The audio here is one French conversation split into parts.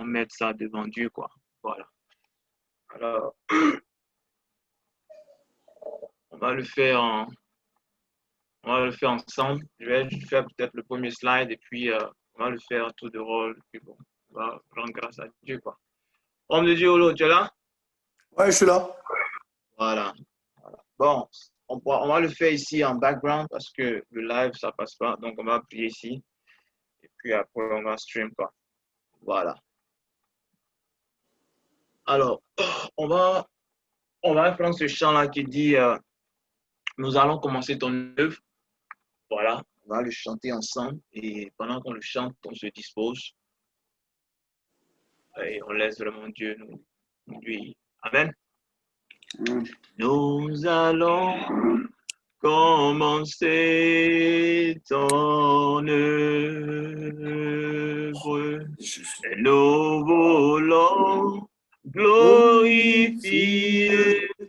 mettre ça devant Dieu, quoi. Voilà. Alors, on va le faire ensemble. Je vais faire peut-être le premier slide et puis on va le faire à tour de rôle. Puis bon, on va rendre grâce à Dieu, quoi. Homme de Dieu, Olo, tu es là? Ouais, je suis là. Voilà. Bon, on va le faire ici en background parce que le live, ça passe pas. Donc, on va prier ici. Et puis après, on va stream, quoi. Voilà. Alors, on va prendre ce chant-là qui dit nous allons commencer ton œuvre. Voilà, on va le chanter ensemble et pendant qu'on le chante, on se dispose et on laisse vraiment Dieu nous conduire. Amen. Nous allons commencer ton œuvre et nous voulons glorifier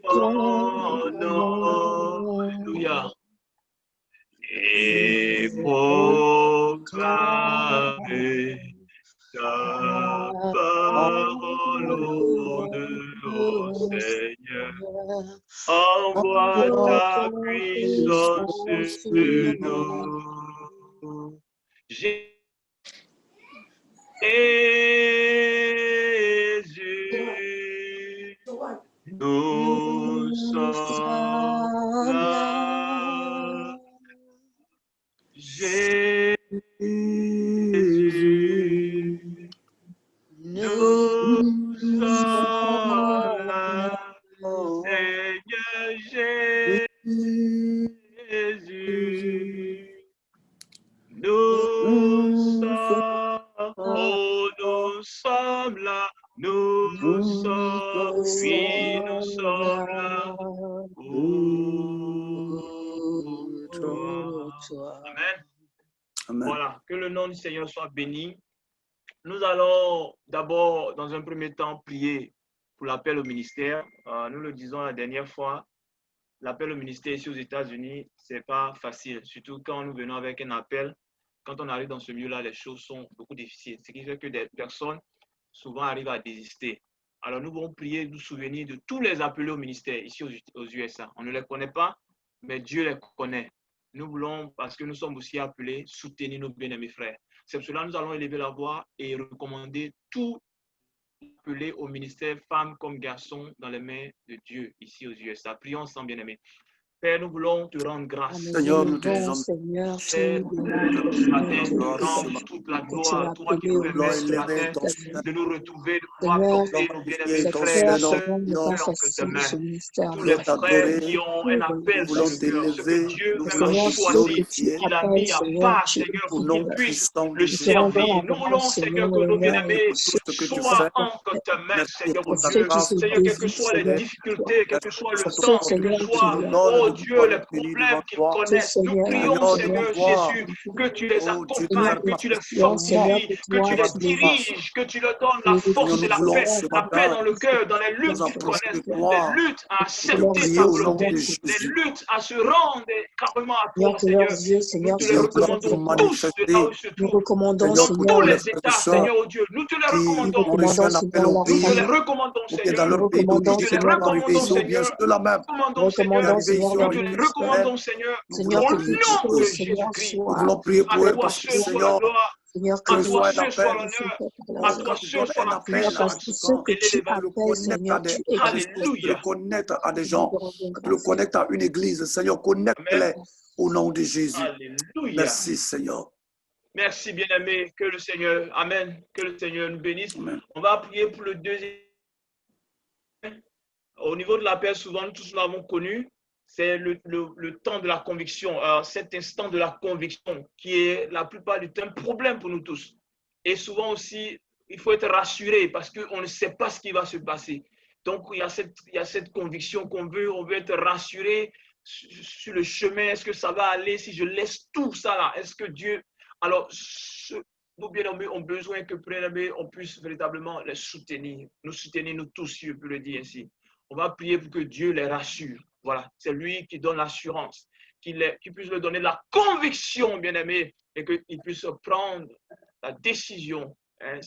ton nom. Alléluia. Et proclamer ta parole au Seigneur. Envoie ta puissance sur nous. Jésus, nous sommes là. Jésus, nous sommes là. Seigneur Jésus, nous sommes là. Nous sommes, oui, nous sommes là pour toi. Amen. Amen. Voilà, que le nom du Seigneur soit béni. Nous allons d'abord, dans un premier temps, prier pour l'appel au ministère. Nous le disons la dernière fois, l'appel au ministère ici aux États-Unis, ce n'est pas facile, surtout quand nous venons avec un appel. Quand on arrive dans ce milieu-là, les choses sont beaucoup difficiles. Ce qui fait que des personnes souvent arrivent à désister. Alors nous voulons prier, nous souvenir de tous les appelés au ministère ici aux USA. On ne les connaît pas, mais Dieu les connaît. Nous voulons, parce que nous sommes aussi appelés, soutenir nos bien-aimés frères. C'est pour cela que nous allons élever la voix et recommander tout appelé au ministère, femmes comme garçons, dans les mains de Dieu ici aux USA. Prions ensemble, bien-aimés. Père, nous voulons te rendre grâce. Seigneur, nous te disons Seigneur, ce matin, nous rendons toute la gloire, toi qui nous permets ce matin de nous retrouver, de pouvoir porter nos bien-aimés frères et sœurs entre tes mains. Tous les frères qui ont un appel sur le cœur, ce que Dieu même a choisi, qu'il a mis à part, Seigneur, pour qu'ils puissent le servir. Nous voulons, Seigneur, que nos bien-aimés soient entre tes mains, Seigneur, mon Dieu. Seigneur, quelles que soient les difficultés, quel que soit le temps, quel que soit, oh Dieu, les problèmes qu'ils connaissent, nous prions, Seigneur Jésus, que tu les accompagnes, que tu les fortifie, que tu les diriges, que tu leur donnes la force et la paix dans le cœur, dans les luttes qu'ils connaissent, les luttes à accepter ta volonté, les luttes à se rendre carrément à toi, Seigneur. Nous te les recommandons tous de là où ils se trouvent, dans tous les états, Seigneur, oh Dieu. Nous te les recommandons. Nous te les recommandons, Seigneur. Nous te les recommandons, Seigneur. Recommandons, Seigneur. Nous te les recommandons, Seigneur. Au nom de Jésus-Christ. Nous voulons prier pour eux parce que, Seigneur, à toi seul soit l'honneur, à toi seul soit la puissance et l'élévation. Alléluia. Le connecte à des gens, le connecte à une église. Seigneur, connecte-les au nom de Jésus. Alléluia. Merci, Seigneur. Merci, bien-aimé. Que le Seigneur, Amen, que le Seigneur nous bénisse. Amen. On va prier pour le deuxième. Au niveau de l'appel, souvent, nous tous l'avons connu. C'est le temps de la conviction, cet instant de la conviction qui est la plupart du temps un problème pour nous tous. Et souvent aussi, il faut être rassuré parce qu'on ne sait pas ce qui va se passer. Donc, il y a cette conviction qu'on veut, on veut être rassuré sur le chemin. Est-ce que ça va aller si je laisse tout ça là? Est-ce que Dieu... Alors, nos bien-aimés ont besoin que, bien-aimés, on puisse véritablement les soutenir. Nous soutenir, nous tous, si je peux le dire ainsi. On va prier pour que Dieu les rassure. Voilà, c'est lui qui donne l'assurance, qui puisse leur donner la conviction, bien-aimé, et qu'il puisse prendre la décision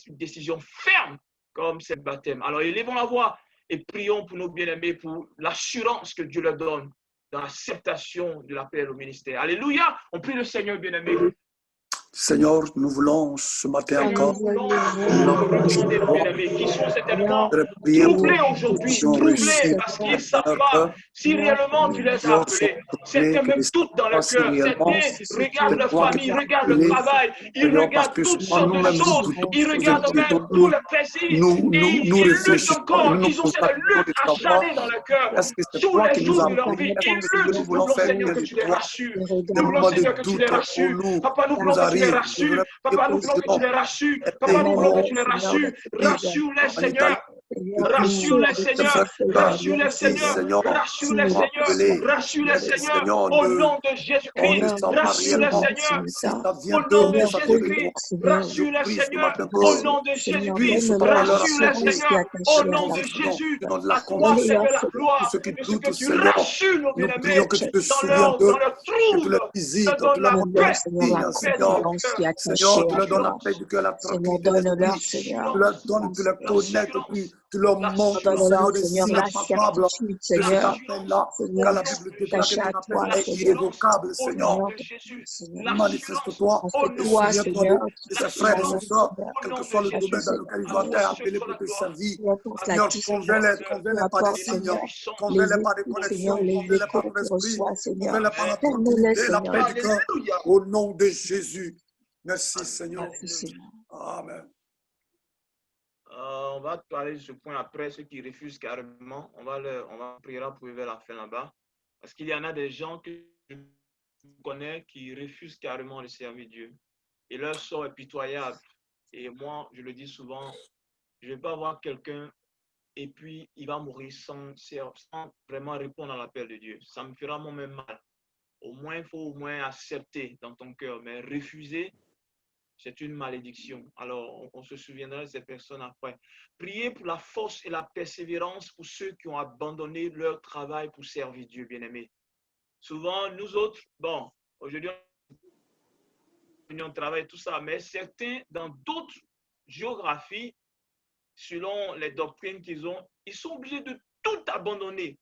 une décision ferme comme c'est le baptême. Alors, élevons la voix et prions pour nos bien-aimés, pour l'assurance que Dieu leur donne dans l'acceptation de l'appel au ministère. Alléluia! On prie le Seigneur, bien-aimé. Seigneur, nous voulons ce matin Seigneur, encore nous voulons recommander nos bien-aimés qui sont certainement prier pour troublés une aujourd'hui, décision troublés réussie. parce qu'ils ne savent Seigneur, pas si réellement tu les as appelés. Certains même doutent dans leur cœur. Certains regardent leur famille, regardent le travail, ils regardent toutes sortes de choses, ils regardent même tous les plaisirs et ils luttent encore. Ils ont cette lutte acharnée dans leur cœur. Tous les jours de leur vie, ils luttent. Nous voulons, Seigneur, que tu les rassures. Nous voulons, Seigneur, que tu les rassures. Papa, nous voulons que tu les rassures. Papa, nous voulons que tu les rassures. Papa, nous voulons que tu les rassures. Rassure-les, Seigneur. Rassure-les, Seigneur. Rassure-les, Seigneur. Rassure-les, Seigneur. Rassure-les, Seigneur. Au nom de Jésus-Christ. Rassure-les, Seigneur. Au nom de Jésus-Christ. Rassure-les, Seigneur. Au nom de Jésus-Christ. Rassure-les, Seigneur. Au nom de Jésus. À toi, Seigneur, la gloire. De ce que tu rassures nos bien-aimés dans leur trouble. Te donne la paix. Seigneur, tu leur donnes la paix du cœur, la tranquillité de l'esprit. Tu leur donnes, tu les connais, tu leur montres, Seigneur, des signes palpables de cet appel-là, car la Bible déclare que ton appel est irrévocable, Seigneur. Manifeste-toi et souviens-toi de ces frères et ces sœurs, quel que soit le domaine dans lequel ils ont été appelés pour te servir. Seigneur, convainc-les par des signes, convainc-les par des connexions, convainc-les par ton esprit, convainc-les par la tranquillité, la paix du cœur, au nom de Jésus. Merci, Seigneur. Amen. On va parler de ce point après, ceux qui refusent carrément. On va prier pour vers la fin là-bas. Parce qu'il y en a des gens que je connais qui refusent carrément de servir Dieu. Et leur sort est pitoyable. Et moi, je le dis souvent, je ne vais pas voir quelqu'un et puis il va mourir sans vraiment répondre à l'appel de Dieu. Ça me fera moi-même mal. Au moins, il faut au moins accepter dans ton cœur, mais refuser, c'est une malédiction. Alors, on se souviendra de ces personnes après. Priez pour la force et la persévérance pour ceux qui ont abandonné leur travail pour servir Dieu, bien-aimés. Souvent, nous autres, bon, aujourd'hui, on travaille tout ça, mais certains, dans d'autres géographies, selon les doctrines qu'ils ont, ils sont obligés de tout abandonner.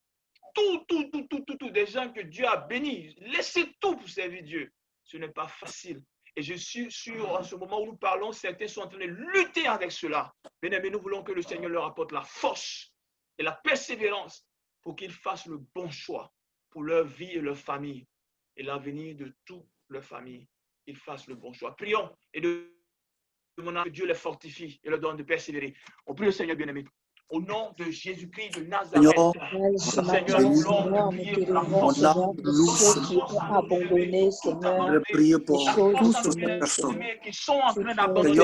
Tout. Des gens que Dieu a bénis. Laissez tout pour servir Dieu. Ce n'est pas facile. Et je suis sûr, en ce moment où nous parlons, certains sont en train de lutter avec cela. Bien-aimés, nous voulons que le Seigneur leur apporte la force et la persévérance pour qu'ils fassent le bon choix pour leur vie et leur famille et l'avenir de toute leur famille. Qu'ils fassent le bon choix. Prions et demandons que Dieu les fortifie et leur donne de persévérer. On prie le Seigneur, bien-aimé. Au nom de Jésus-Christ de Nazareth, Seigneur, nous voulons prier pour la force. Ceux qui ont abandonné, Seigneur, Je prie pour toutes ces personnes. Qui sont en train d'abandonner la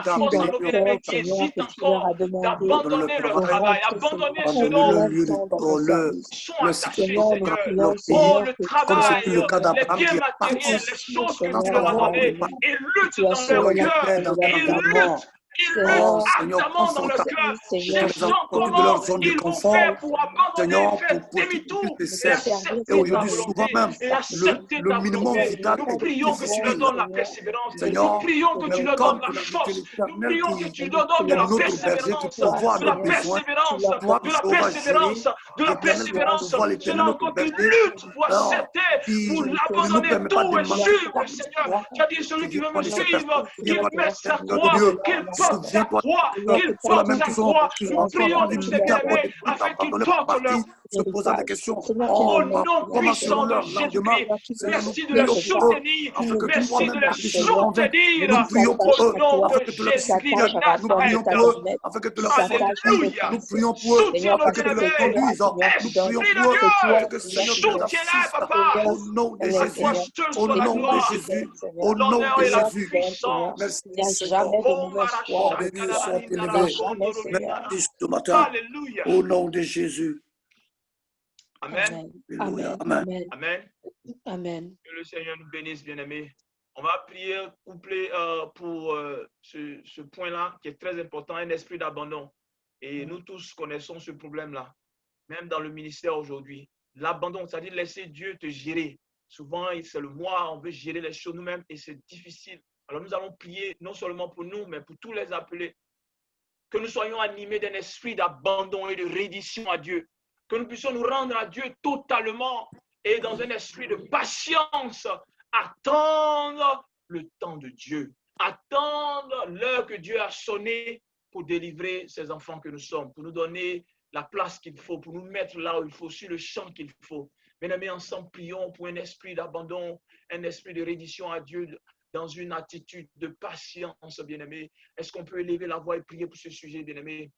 force dans à le nos cœur, bien-aimés qui Seigneur, hésitent que tu leur encore as demandé d'abandonner leur travail, abandonner abandonner le lieu temps dans ton de service. sont le attachés, Seigneur, nous Seigneur. prions, Oh, Seigneur, le que tu comme travail, c'était le cas les d'Abraham biens qui est matériels, les parti choses que Seigneur, tu leur as avoir données, préparé. et luttent tu as dans leur seul la cœur, clé de leur et l'environnement. ils luttent Seigneur, Seigneur, ardemment dans leur confortable. cœur, Seigneur, Tu les as cherchant sortis de leur comment zone de ils vont confort, faire pour abandonner, Seigneur, faire pour qu'ils puissent demi-tour te et servir. servir Et accepter ta aujourd'hui, volonté, souvent même, et accepter le ta minimum volonté. vital Nous est prions que tu leur difficile. donnes la persévérance. Nous Seigneur, prions que tu mais leur donnes comme la tu l'as dit que force. Nous l'Éternel prions que qui tu leur donnes de est la notre berger, qui persévérance, pourvoit à de la nos besoins, persévérance, toi, de la Jéhovah persévérance, Jireh, de la l'Éternel qui persévérance. pourvoit, l'Éternel Cela notre encore qu'ils berger, luttent pour alors, accepter, qui pour ne nous abandonner permet pas de tout et marcher suivre, Seigneur. Tu as dit qui celui qui vient veut me prendre ces suivre, personnes. qu'il Souviens-toi, mette sa Seigneur de croix, Dieu, qu'il porte sa souviens-toi, croix, qu'il ceux-là porte même sa qui sont croix. Nous en train prions de pour ces lutter à côté bien-aimés de tout, afin qu'ils abandonner pour portent leur partir, se posant des questions. Seigneur, que au ton nom nom Comment seront puissant de leurs lendemains? Jésus-Christ. Seigneur, nous Merci de les prions pour eux, soutenir. afin que Merci de toi-même les tu puisses les convaincre. Nous soutenir prions pour s'attache eux, au à nom toi, de afin que tu leur qui Jésus-Christ soutiennes. de s'attache à Nous toi, prions Nazareth. pour eux, périmètre, afin que tu qui leur s'attache à tes fortifie. Alléluia. Nous principes. prions pour eux, Soutiens Seigneur, nos afin que parce tu que les tes cœurs, bien-aimés. conduises. Seigneur, Nous tu donnes prions Esprit pour de eux, toi, afin Dieu, que Seigneur, Seigneur, tu tu les donnes soutiens-les, assistes. papa. Seigneur, Au nom de elle est, À toi Jésus, Seigneur, seul au soit la c'est nom de toi gloire, qui donnes, Jésus, Seigneur. au nom l'honneur de et la Seigneur, Jésus. tu donnes, Seigneur. puissance. Il n'y a Merci jamais Seigneur. de Oh, mauvaise foi Sois avec béni, toi. sois Il n'y a élevé. jamais, Seigneur. Merci ce matin. Alléluia. Au nom de Jésus. Amen. Amen. Alléluia. Amen. Amen. Amen. Amen. Amen. Que le Seigneur nous bénisse, bien-aimés. On va prier couplet pour ce point-là qui est très important, un esprit d'abandon. Et nous tous connaissons ce problème-là, même dans le ministère aujourd'hui. L'abandon, c'est-à-dire laisser Dieu te gérer. Souvent, c'est le moi, on veut gérer les choses nous-mêmes et c'est difficile. Alors nous allons prier non seulement pour nous, mais pour tous les appelés. Que nous soyons animés d'un esprit d'abandon et de reddition à Dieu. Que nous puissions nous rendre à Dieu totalement et dans un esprit de patience, attendre le temps de Dieu. Attendre l'heure que Dieu a sonné pour délivrer ses enfants que nous sommes, pour nous donner la place qu'il faut, pour nous mettre là où il faut, sur le champ qu'il faut. Bien-aimés, ensemble, prions pour un esprit d'abandon, un esprit de reddition à Dieu dans une attitude de patience, bien-aimés. Est-ce qu'on peut élever la voix et prier pour ce sujet, bien-aimés?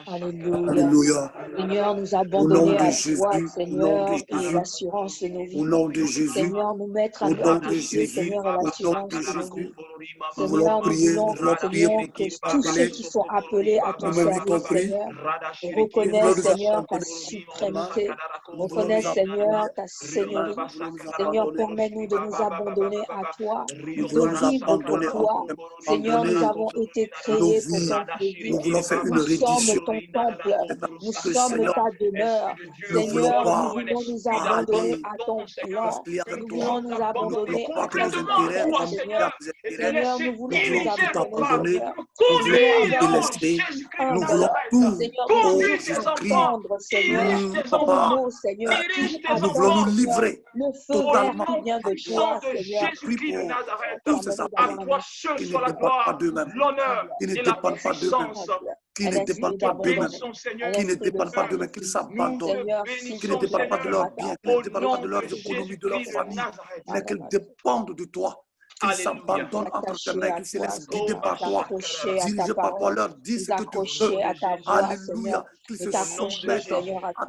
Alléluia. Seigneur, nous abandonner à toi, Seigneur, et l'assurance de nos vies. Au nom de Jésus, Seigneur, nous mettre à au nom tes de pieds, Jésus, Seigneur, et au nom l'assurance de de nos Jésus, vies. nous voulons Seigneur, nous prier, voulons, pour Seigneur, que tous tous ceux appelés. qui sont appelés à ton Nous-mêmes, nous t'en service, prions. Seigneur, Nous voulons reconnaissent, nous Seigneur, ta abandonner suprêmeté. nous voulons nous Reconnaissent, Seigneur, abandonner ta seigneurie. nous voulons nous Seigneur, abandonner permets-nous de nous abandonner à toi, nous de voulons nous vivre pour abandonner toi. Seigneur, nous abandonner avons été nos créés pour vies. ton plaisir. Nous voulons faire une Nous sommes reddition. ton temple. C'est Nous que sommes Seigneur, ta demeure. nous ne voulons Seigneur, nous pas voulons nous abandonner aller à ton plan. concilier avec Nous toi. voulons nous Nous ne voulons abandonner à pas que ta nos intérêts volonté, comme Seigneur. tes intérêts. Seigneur, nous Nous voulons nous voulons tout abandonner, abandonner. Seigneur. Nous Nous voulons voulons tout avoir un délaisser. esprit Nous humble. voulons tout. Seigneur, de Oh toujours Jésus-Christ. t'entendre, Seigneur, ton Papa, mot, Seigneur. Toujours nous voulons nous attendre, Seigneur, livrer le feu vert totalement qui vient à de toi. toi, Seigneur. Prie Jésus-Christ de pour Nazareth, tous ces Permets-nous à d'avoir appelés un toi esprit seul qui ne soit la dépendent pas gloire, d'eux-mêmes, l'honneur humble, qui ne et la dépendent pas d'eux-mêmes, puissance. humble, qui un ne esprit dépendent Nous te pas d'eux-mêmes, d'abandonnement, bénissons, un Seigneur. qui ne esprit de dépendent pas d'eux-mêmes, qu'ils sacrifice. Nous s'abandonnent, te Seigneur, si qui ne bénissons, tu dépendent pas veux, de Seigneur, leurs biens, qui ne au dépendent pas nom de de leurs économies, de leur Jésus-Christ de famille, Nazareth. mais qu'ils dépendent de toi, qu'ils Alléluia. s'abandonnent entre tes attacher mains, à qu'ils se toi, laissent guider Oh, Seigneur, par toi, t'accrocher à ta dirigés par toi, parole, leur dis nous ce que tu au veux. accrocher nom à de ta Jésus. voix, Seigneur, Alléluia. Qu'ils de se Au nom de t'accrocher, soumettent Jésus. Seigneur, à à toi,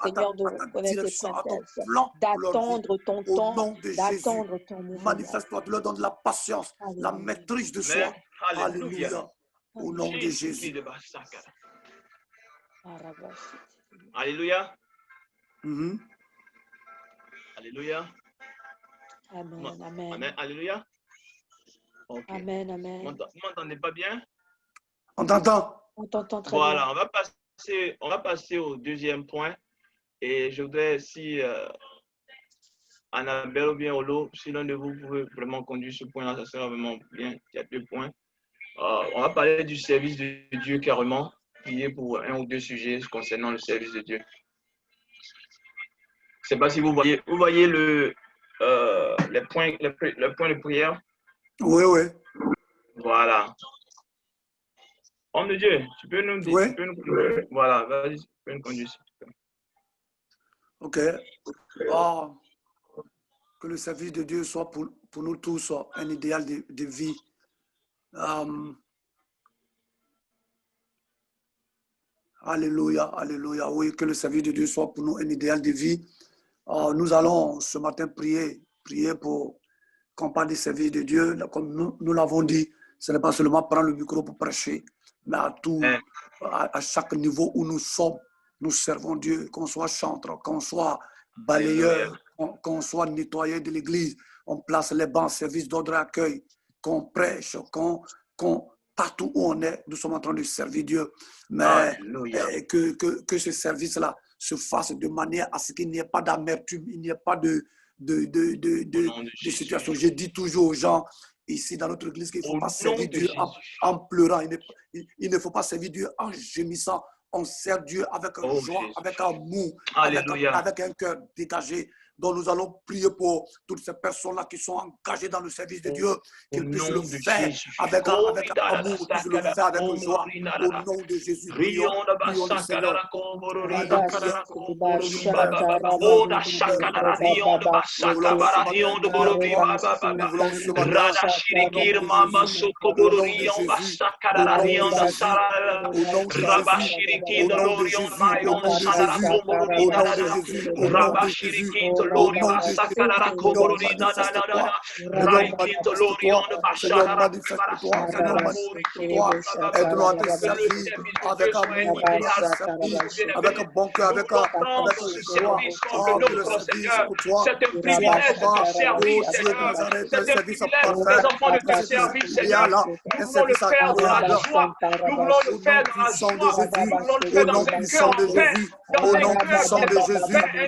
Seigneur, de ta reconnaître tes direction, à ton promesses, plan pour leur vie. d'attendre ton Au temps, nom de Jésus, d'attendre ton mouvement. manifeste-toi, tu leur donnes la patience, la Alléluia. maîtrise de Amen. soi. Alléluia. Alléluia. Au nom de Jésus-Christ Jésus. de Bassakara. Arabasi. Alléluia. Mhm. Alléluia. Amen, amen. Amen. Alléluia. Ok. Amen, amen. Vous m'entendez pas bien? On t'entend? On t'entend très Voilà, bien. on va passer au deuxième point. Et je voudrais, si Annabelle ou bien Olo, si l'un de vous pouvez vraiment conduire ce point-là, ça sera vraiment bien. Il y a 2 points. On va parler du service de Dieu carrément, prier pour 1 ou 2 sujets concernant le service de Dieu. Je ne sais pas si vous voyez les points de prière. Oui, oui. Voilà. Homme de Dieu, tu peux nous dire, Oui. Voilà, vas-y, tu peux nous conduire. Ok. Que le service de Dieu soit pour nous tous un idéal de vie. Alléluia, alléluia. Oui, que le service de Dieu soit pour nous un idéal de vie. Nous allons ce matin prier pour qu'on parle du service de Dieu. Comme nous l'avons dit, ce n'est pas seulement prendre le micro pour prêcher, mais à chaque niveau où nous sommes, nous servons Dieu, qu'on soit chanteur, qu'on soit balayeur, qu'on soit nettoyé de l'église, on place les bancs, service d'ordre et accueil, qu'on prêche, partout où on est, nous sommes en train de servir Dieu. Mais que ce service-là se fasse de manière à ce qu'il n'y ait pas d'amertume, il n'y ait pas de situation. Je dis toujours aux gens ici dans notre église qu'il ne faut pas servir Dieu en pleurant. Il ne faut pas servir Dieu en gémissant. On sert Dieu avec joie, avec amour, avec un cœur dégagé. Donc nous allons prier pour toutes ces personnes-là qui sont engagées dans le service de Dieu, qu'ils puissent le faire avec amour, qu'ils puissent le faire avec joie. Au nom de Jésus, prions le Seigneur. Seigneur, manifeste-toi. Aide-nous à te servir avec amour, avec un bon cœur, avec joie. Que le service pour toi soit un service parfait, un service idéal, un service agréable. Nous voulons le faire dans la joie. Nous voulons le faire dans un cœur ouvert, dans un cœur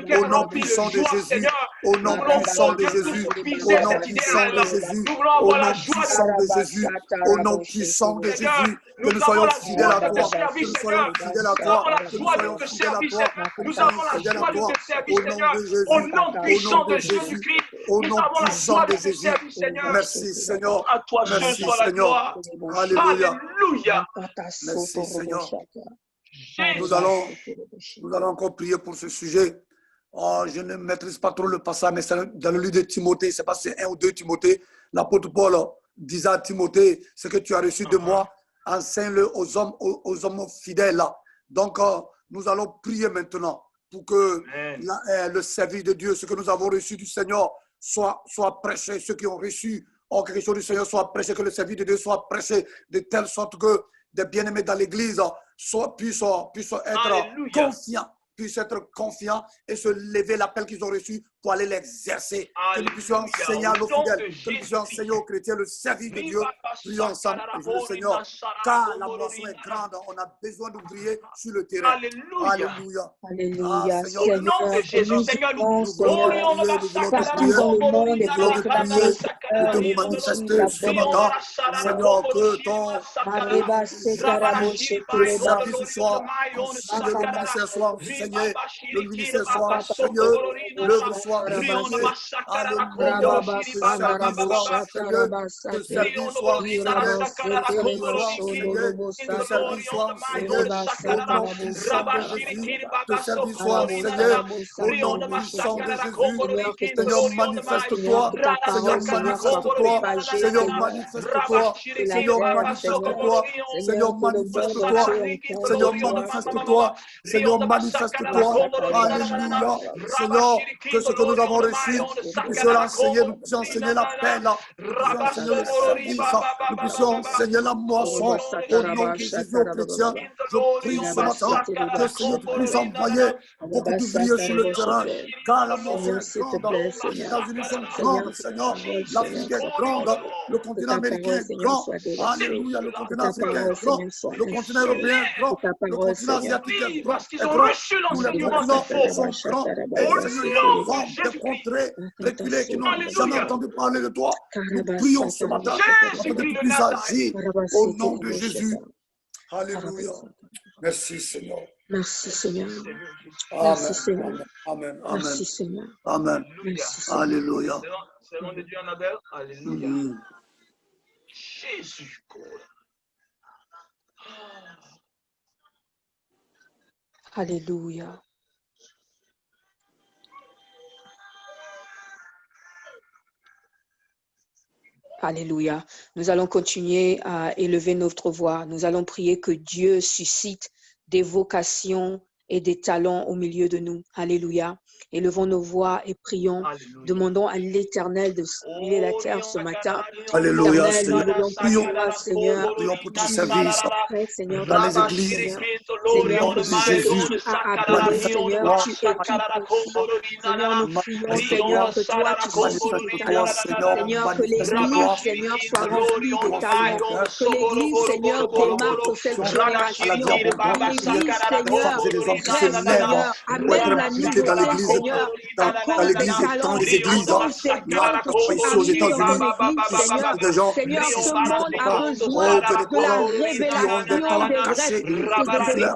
qui est rempli de joie. Seigneur. au Nous nom voulons, puissant oh de Dieu, Jésus, tous briser au nom cet puissant de idéal. Jésus, Nous voulons au avoir la nom joie puissant de de Jésus, au nom puissant de Seigneur. Jésus, que Nous nous avons soyons la fidèles joie à de te toi, servir, que nous soyons Seigneur. fidèles à Nous avons toi, la que nous joie de soyons te fidèles à servir, toi, Seigneur. que nous Nous soyons avons la fidèles à joie de toi, te servir, au nom Seigneur. de Au Jésus, nom au nom puissant de de Jésus, Jésus-Christ, au nous nom avons la puissant joie de de te Jésus. servir, Seigneur. Merci Seigneur, À toi seul merci soit la Seigneur, gloire. alléluia, Alléluia. merci Seigneur. Nous Jésus. allons, nous allons encore prier pour ce sujet. Oh, je ne maîtrise pas trop le passage, mais c'est dans le livre de Timothée, c'est pas c'est 1 ou 2 Timothée. L'apôtre Paul disait à Timothée, ce que tu as reçu de moi, enseigne-le aux hommes fidèles. Donc, nous allons prier maintenant pour que le service de Dieu, ce que nous avons reçu du Seigneur, soit prêché. Ceux qui ont reçu quelque chose du Seigneur soit prêché, que le service de Dieu soit prêché de telle sorte que des bien-aimés dans l'Église puissent être confiants et se lever l'appel qu'ils ont reçu pour aller l'exercer. Que nous puissions enseigner à nos fidèles, que nous puissions enseigner aux chrétiens le service de Dieu. Prions ensemble, le Seigneur, car la moisson est grande, on a besoin d'ouvriers sur le terrain. Alléluia. Alléluia. Seigneur, Au nom de Jésus, Seigneur, nous glorions dans la partout dans le monde et nous voulons te prier, Seigneur, de te les manifester ce matin. Seigneur, que ton service ce soir, enseigné, le ministère soit enseigné, le ministère soit enseigné, l'œuvre soit enseigné. Alléluia. Que le service soit enseigné, que le service soit enseigné, que le service soit enseigné, que le service soit enseigné, au nom puissant de Jésus, que le service soit enseigné, au nom puissant de Jésus. Seigneur, que ton Seigneur, Seigneur, manifeste-toi, que ta Seigneur, parole, Seigneur, soit manifeste-toi, propagée, Seigneur, Seigneur, manifeste-toi, sur la Seigneur, terre, manifeste-toi, Seigneur, Seigneur, que le monde manifeste-toi, entier entende Seigneur, de toi, Seigneur. manifeste-toi, Seigneur, manifeste-toi, alléluia, Seigneur, que ce que nous avons reçu, nous puissions l'enseigner, nous puissions enseigner la paix, nous puissions enseigner le service, nous puissions enseigner la moisson, au nom de Jésus aux chrétiens. Je prie ce matin que Seigneur, tu puisses envoyer beaucoup d'ouvriers sur le terrain, car la moisson Seigneur, est s'il te grande, plaît, les Seigneur. États-Unis sont Seigneur, grandes, que ta Seigneur, parole, Seigneur, l'Afrique est soit grande, propagée. le Que continent ta américain parole, est Seigneur, grand, soit déversée. alléluia, le Que continent ta africain parole, est grand, Seigneur, soit le continent européen instruite. est Que grand, ta le parole, continent Seigneur. asiatique est grand, parce qu'ils ont reçu tous les l'enseignement qu'il continents faut. sont grands, et Au Seigneur, il y a nom des de hommes, des Jésus-Christ. contrées reculées qui n'ont jamais Alléluia. entendu parler de toi. Nous prions ce matin afin que Jésus-Christ tu de puisses Nazareth. agir au nom de Jésus. Alléluia. Merci Seigneur. Merci Seigneur. Amen. Merci Seigneur. Amen. Amen. Merci Seigneur. Amen. Merci Seigneur. Alléluia. C'est le nom de Dieu en Abel. Alléluia. Jésus. Alléluia. Alléluia. Nous allons continuer à élever notre voix. Nous allons prier que Dieu suscite des vocations et des talents au milieu de nous. Alléluia. Élevons nos voix et prions. Alléluia. Demandons à l'Éternel de stimuler la terre ce matin. Alléluia, Éternel, nous Seigneur. voulons Prions. toi, Seigneur. Prions pour ton Tu service prêt, Seigneur, dans de les ton églises. Seigneur. Au Seigneur, nom que de ceux que Jésus, tu as appelés, Seigneur, manifeste-toi. tu équipes pour ça. Seigneur, nous prions, Seigneur, que toi, tu suscites des Manifeste-toi, talents. Seigneur. Seigneur, que Manifeste-toi. l'Église, Seigneur, soit remplie de Manifeste-toi, talents. Seigneur. Que l'Église, Seigneur, démarque cette À la vie génération. Que abondante, Seigneur. l'Église, Des femmes Seigneur, et des hommes qui se crève, lèvent Seigneur, pour être amène la impliqués dans nouveauté, l'église, Seigneur, à dans cause des l'église et dans talents, les à églises. cause des dons que tu Ici as aux mis dans ton États-Unis, Église, tu Seigneur. suscites des gens Seigneur, qui ce suscitent monde a toi. besoin Oh, que des de la parents qui ont des révélation talents des vrais cachés, fils que et tu des puisses vrais leur révéler chrétiens.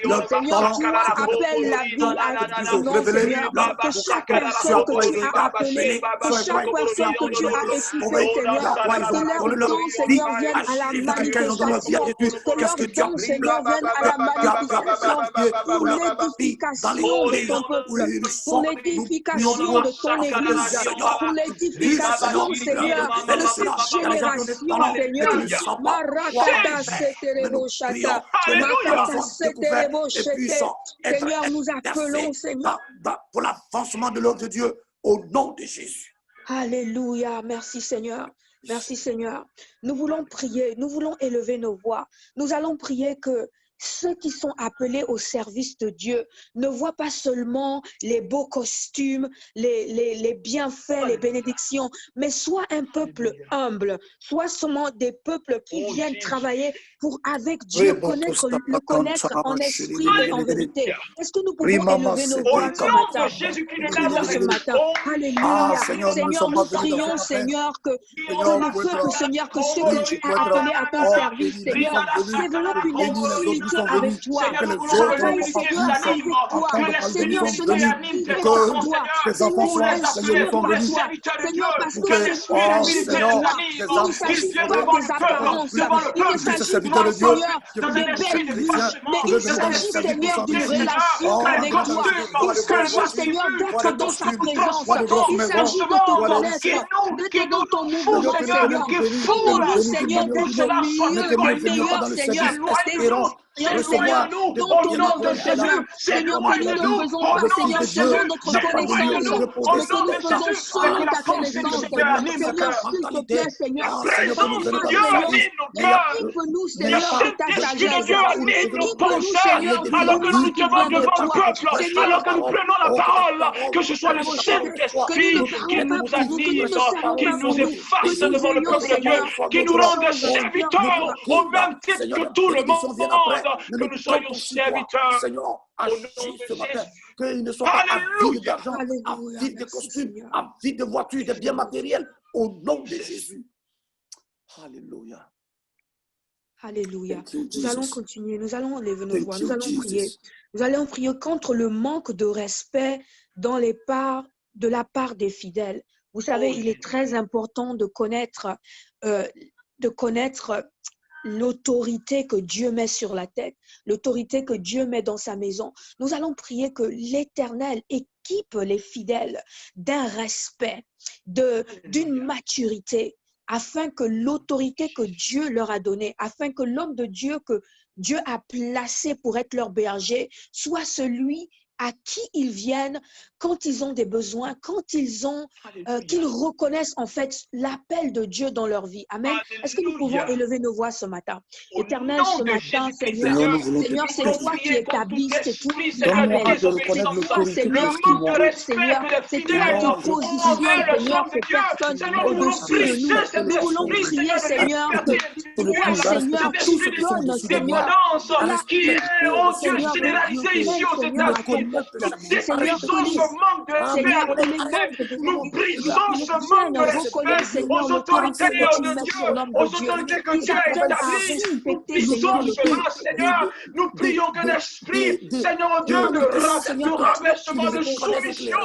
leurs Seigneur, talents, toi ce appelles la vie à que tu puisses ton nom, révéler Seigneur. leur Que chaque vocation, personne à que quoi tu ils ont été as appelée, appelés, que chaque personne que tu as équipée, et à Seigneur, quoi ils que ont leurs donné leur dons, vie, Seigneur, viennent à la à quelqu'un ils ont donné leur vie à manifestation. Jésus. Que Qu'est-ce leurs que tu as dons, Seigneur, viennent à la tu as manifestation planifié pour pour leur vie dans l'édification de l'église ton où peuple, ils pour sont. Nous prions l'édification pour de ton que Église, Seigneur, pour tu puisses, Seigneur, l'édification, leur Seigneur, révéler de cela. cette Il y a des gens qui ont des génération, talents, mais qui Seigneur. ne savent pas quoi en Marakata faire. Mais nous seterebo shata, prions que les talents makata soient découverts seterebo et puissent shete. être Seigneur, nous appelons, exercés Seigneur. pour l'avancement de l'œuvre de Dieu au nom de Jésus. Alléluia. Merci Seigneur. Merci Seigneur. Nous voulons prier, nous voulons élever nos voix. Nous allons prier que ceux qui sont appelés au service de Dieu ne voient pas seulement les beaux costumes, les bienfaits, les bénédictions, mais soit un peuple humble, soit seulement des peuples qui viennent travailler pour avec Dieu le connaître en esprit et en vérité. Est-ce que nous pouvons élever nos voix ce matin? Prions ce matin. Alléluia. Seigneur, nous prions, Seigneur, que le peuple, Seigneur, que ceux que tu as appelés à ton service, Seigneur, développe une intimité avec toi. Travaille, Seigneur, avec toi. Seigneur, Seigneur, avec toi. Seigneur, inspire par toi. Seigneur, parce que c'est toi qui il ne s'agit pas des apparences. Il ne s'agit pas, Seigneur, de belles vues, mais il s'agit, Seigneur, d'une relation avec toi. Il s'agit, Seigneur, d'être dans sa présence. Il s'agit de te connaître, d'être dans ton mouvement, Seigneur. Donne-nous, Seigneur, d'être le meilleur, Seigneur, Seigneur, dans ton nom de Jésus, Seigneur, que nous ne faisons pas, Seigneur, selon notre connaissance, mais que nous faisons selon ta connaissance. Seigneur, s'il te plaît, Seigneur, équipe-nous, Seigneur, de ta sagesse. Équipe-nous, Seigneur, alors que nous te devant devant le peuple, alors que nous prenons la parole, que ce soit le Saint-Esprit qui nous anime, qui nous efface devant le peuple de Dieu, qui nous rende serviteurs au même titre que tout le monde, que nous soyons serviteurs. Seigneur, agis ce matin, qu'ils ne soient pas avides d'argent, avides de costumes, avides de voitures, de biens matériels, au nom de Jésus. Alléluia. Alléluia. Nous allons continuer, nous allons lever nos voix, nous allons prier. Nous allons prier contre le manque de respect de la part des fidèles. Vous savez, il est très important de connaître l'autorité que Dieu met sur la tête, l'autorité que Dieu met dans sa maison. Nous allons prier que l'Éternel équipe les fidèles d'un respect, d'une maturité, afin que l'autorité que Dieu leur a donnée, afin que l'homme de Dieu que Dieu a placé pour être leur berger, soit celui à qui ils viennent quand ils ont des besoins, quand ils ont, qu'ils reconnaissent en fait l'appel de Dieu dans leur vie. Amen. Est-ce que nous pouvons élever nos voix ce matin? Éternel, ce matin, Seigneur, c'est toi qui établis, c'est toi qui amènes. Seigneur, c'est toi qui positionne, Seigneur, ces personnes au-dessus de nous. Nous voulons prier, Seigneur, que toi, Seigneur, tu donnes, Seigneur, qui est, oh Dieu, généralisé ici aux États-Unis. Seigneur, nous brisons ce manque de respect aux autorités de Dieu, aux autorités que Dieu a établies. Nous brisons cela, Seigneur. Nous prions que l'Esprit, Seigneur Dieu, de rabaissement, de soumission,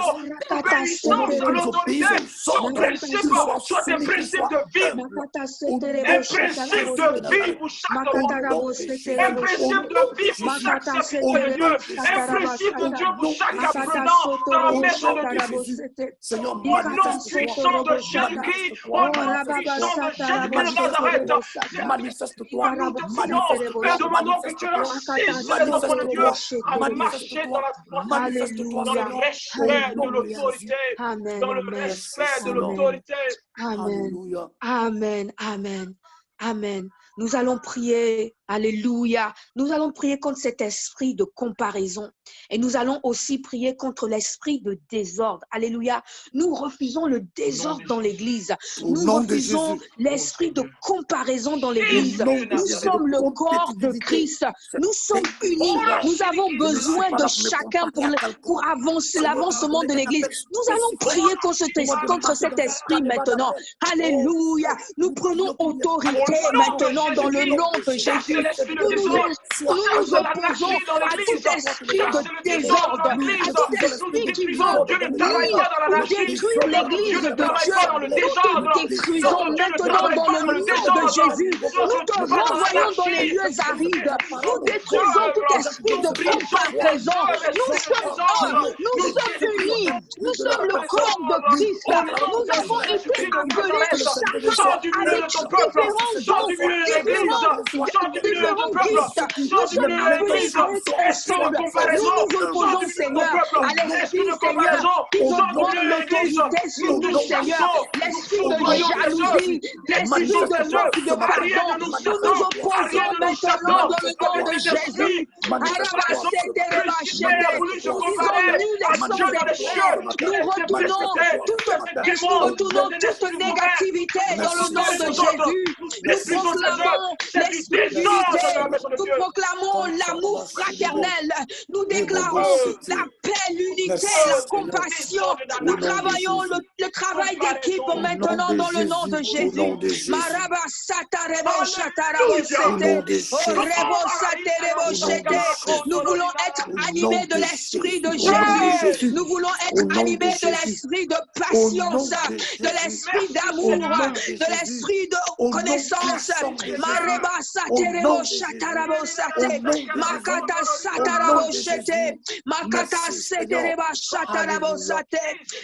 d'obéissance de l'autorité, son principe soit des principes de vie, un principe de vie pour chaque monde, un principe de vie pour chaque serviteur de Dieu, un principe de Dieu pour chaque apprenant dans la maison de Dieu. Seigneur, au nom puissant de Jésus-Christ, au nom puissant de Jésus-Christ de Nazareth, manifeste-toi, nous te prions et demandons que tu rassisses les enfants de Dieu à marcher dans la droiture, dans le respect de l'autorité, dans le respect de l'autorité. Amen. Amen. Amen. Amen. Nous allons prier, alléluia, nous allons prier contre cet esprit de comparaison et nous allons aussi prier contre l'esprit de désordre, alléluia. Nous refusons le désordre dans l'église, nous refusons l'esprit de comparaison dans l'église. Nous sommes le corps de Christ, nous sommes unis, nous avons besoin de chacun pour avancer l'avancement de l'église. Nous allons prier contre cet esprit maintenant, alléluia. Nous prenons autorité maintenant dans le nom de Jésus. Nous nous opposons à tout esprit de désordre, à tout esprit qui veut détruire l'église de Dieu. Nous te détruisons maintenant dans le nom de Jésus. Nous te renvoyons dans les lieux arides. Nous détruisons tout esprit de comparaison. Nous sommes unis. Nous sommes le corps de Christ. Nous avons été appelés chacun avec différents dons, différents gifts, sort du ne milieu de pas plus l'église. être Esprit de ensemble. comparaison, Nous nous sort opposons, du milieu de ton Seigneur, peuple. à l'esprit, Esprit de Seigneur, comparaison, qui veut sort du prendre milieu de l'église. l'autorité sur Nous nous, nous Seigneur. chassons, nous L'esprit de foudroyons les œuvres, jalousie, les l'esprit puissances de des manque œuvres. de Rien pardon. ne nous Nous nous attend, rien opposons ne nous maintenant attend. dans le À nom tous de les Jésus. esprits de comparaison, Lucifer a voulu se Nous disons comparer nul à et Dieu sans dans les effet. cieux. Nous Et c'est retournons précipité, c'est nous démon, retournons c'est un toute esprit mauvais. négativité Nous dans le nom chassons de les autres, Jésus. nous Nous détruisons ces œuvres. proclamons C'est du l'esprit désordre d'unité. dans la maison de Nous Dieu. proclamons l'amour fraternel. Nous déclarons Oh, la paix, l'unité, la oh, compassion. désordre Nous d'anarchie, travaillons le travail d'équipe comparaison. maintenant dans le nom de Jésus. Maraba satarebo shatarabo Alléluia. sete. Orebo saterebo shete. Nous voulons être animés de l'esprit de Jésus. Nous voulons être animés de l'esprit de patience, de l'esprit d'amour, de l'esprit de connaissance. Mareba saterebo shatarabo sate. Makata satarabo shete. Makata setereba shatarabo sate.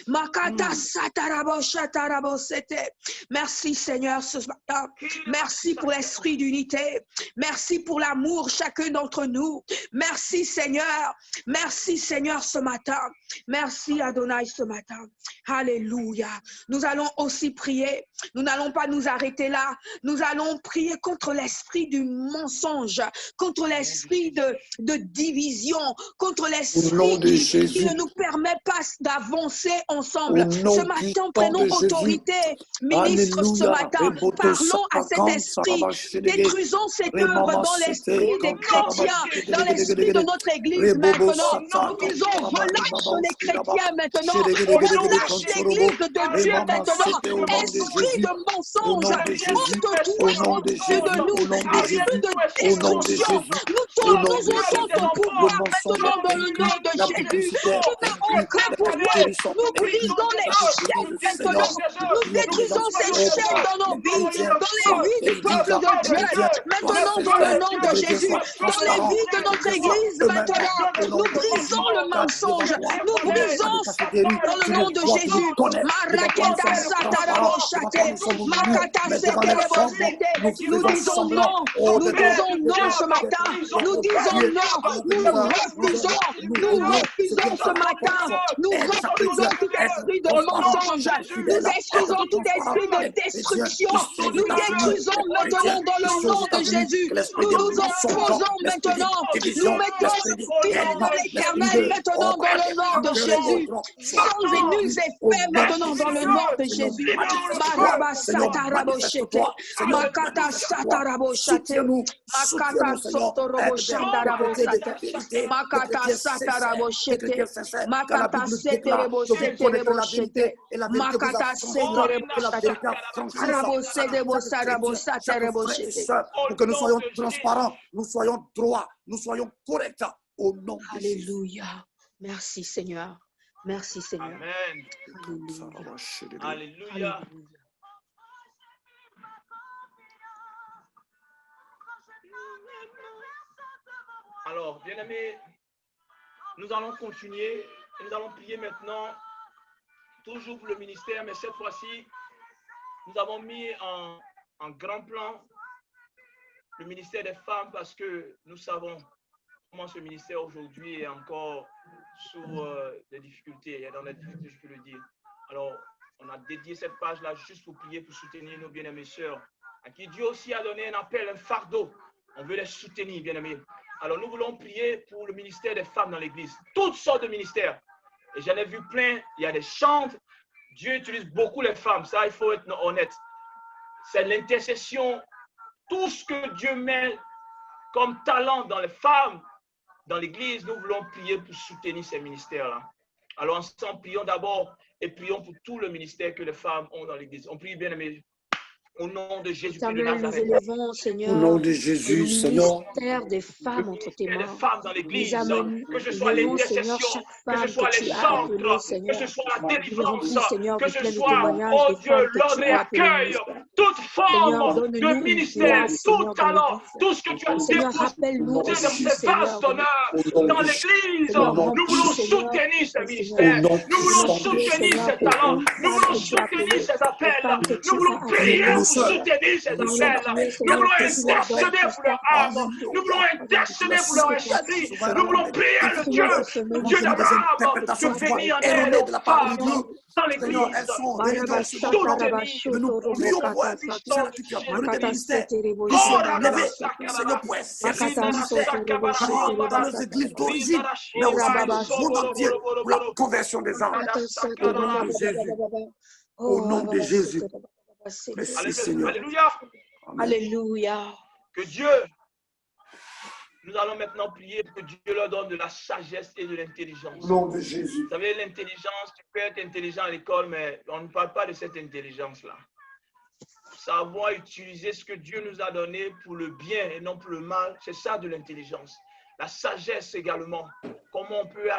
Makata satarabo shatarabo sete. Merci Seigneur ce matin. Merci pour l'esprit d'unité. Merci pour l'amour chacun d'entre nous. Merci Seigneur. Merci Seigneur ce matin. Merci Adonai ce matin. Alléluia. Nous allons aussi prier. Nous n'allons pas nous arrêter là. Nous allons prier contre l'esprit du mensonge, contre l'esprit de division, contre l'esprit qui ne nous permet pas d'avancer ensemble. Ce matin, prenons autorité. Ministre, ce matin, parlons à cet esprit. Détruisons cette œuvre dans l'esprit des chrétiens, dans l'esprit de notre église maintenant. Nous disons, relâche les chrétiens maintenant. Relâche l'église de Dieu maintenant. Esprit de mensonge, ôte-toi au-dessus de nous. Esprit de destruction, nous tombons autour ton pouvoir maintenant dans le nom de Jésus. Nous n'avons aucun pouvoir. Nous brisons les chaînes maintenant. Nous détruisons ces chaînes dans nos vies, dans les vies du peuple de Dieu. Maintenant dans le nom de Jésus, dans les vies de notre église maintenant, nous brisons le mensonge. Nous brisons dans le nom de Jésus. Maraketa satarabo shate, makata seterebo sete. Nous disons non. Nous disons non ce matin. Nous disons non. Nous refusons. Nous refusons ce matin. Nous refusons tout esprit de mensonge. Nous excusons tout esprit de destruction. Nous détruisons maintenant dans le nom de Jésus. Nous nous opposons maintenant. Nous mettons dans l'éternel maintenant dans le nom de Jésus. Sans et nuls effets maintenant dans le nom de Jésus. Maraba satarabo shete. Makata satarabo shate. Makata sotorobo shandarabo sate. Makata satarabo shete. Makata seterebo seterebo shete. Makata seterebo shete. Arabo sedebo sarabo saterebo shete. Pour que nous soyons transparents, nous soyons droits, nous soyons corrects au nom de Jésus. Alléluia. Merci Seigneur. Merci Seigneur. Amen. Alléluia. Alléluia. Alors, bien-aimés, nous allons continuer et nous allons prier maintenant, toujours pour le ministère, mais cette fois-ci, nous avons mis en grand plan le ministère des femmes parce que nous savons comment ce ministère aujourd'hui est encore sous des difficultés, il y a dans les difficultés, je peux le dire. Alors, on a dédié cette page-là juste pour prier, pour soutenir nos bien-aimées sœurs, à qui Dieu aussi a donné un appel, un fardeau. On veut les soutenir, bien-aimés. Alors, nous voulons prier pour le ministère des femmes dans l'Église. Toutes sortes de ministères. Et j'en ai vu plein. Il y a des chantes. Dieu utilise beaucoup les femmes. Ça, il faut être honnête. C'est l'intercession. Tout ce que Dieu met comme talent dans les femmes, dans l'Église, nous voulons prier pour soutenir ces ministères-là. Alors, ensemble, prions d'abord et prions pour tout le ministère que les femmes ont dans l'Église. On prie, bien-aimés. Au nom de Jésus de Éternel, nous Nazareth. élevons, Seigneur, Au nom de Jésus, le Seigneur. ministère des femmes entre tes Les mains. femmes dans l'Église, Nous que ce soit amenons, Seigneur, l'intercession, chaque que ce femme soit que les tu as appelée, chantres, que Seigneur. ce soit la Je les délivrance, remplis, Seigneur, que de ce plein de soit, témoignages oh des Dieu, femmes que l'ordre tu et as appelées accueil, ministères. toute Seigneur, forme donne-nous de une ministère, voix, tout Seigneur, dans talent, l'Église. tout ce que tu as Seigneur, déposé rappelle-nous dans aussi, ces vases Seigneur, de d'honneur dans l'Église. Seigneur, Nous remplis, voulons Seigneur, soutenir ces Seigneur. ministères, nous Nous voulons voulons prier, soutenir Seigneur, ces pour talents, les nous femmes voulons que tu as soutenir appelées, ces les appels, femmes que nous tu voulons as prier appelées, pour soutenir ces appels. Nous voulons intercéder pour leur âme. Nous voulons intercéder pour leur esprit. Nous voulons prier le Dieu d'Abraham de venir en aide aux femmes dans l'église. Nous prions pour un ministère qui t'a donné des ministères qui sont levés, Seigneur, pour exercer ce ministère dans nos églises d'origine, mais aussi dans le monde entier pour la conversion des âmes. Au nom de Jésus. Au nom de Jésus. Merci, Seigneur. Alléluia. Alléluia. Que Dieu, nous allons maintenant prier que Dieu leur donne de la sagesse et de l'intelligence. Au nom de Jésus. Vous savez, l'intelligence, tu peux être intelligent à l'école, mais on ne parle pas de cette intelligence-là. Savoir utiliser ce que Dieu nous a donné pour le bien et non pour le mal, c'est ça de l'intelligence. La sagesse également, comment on peut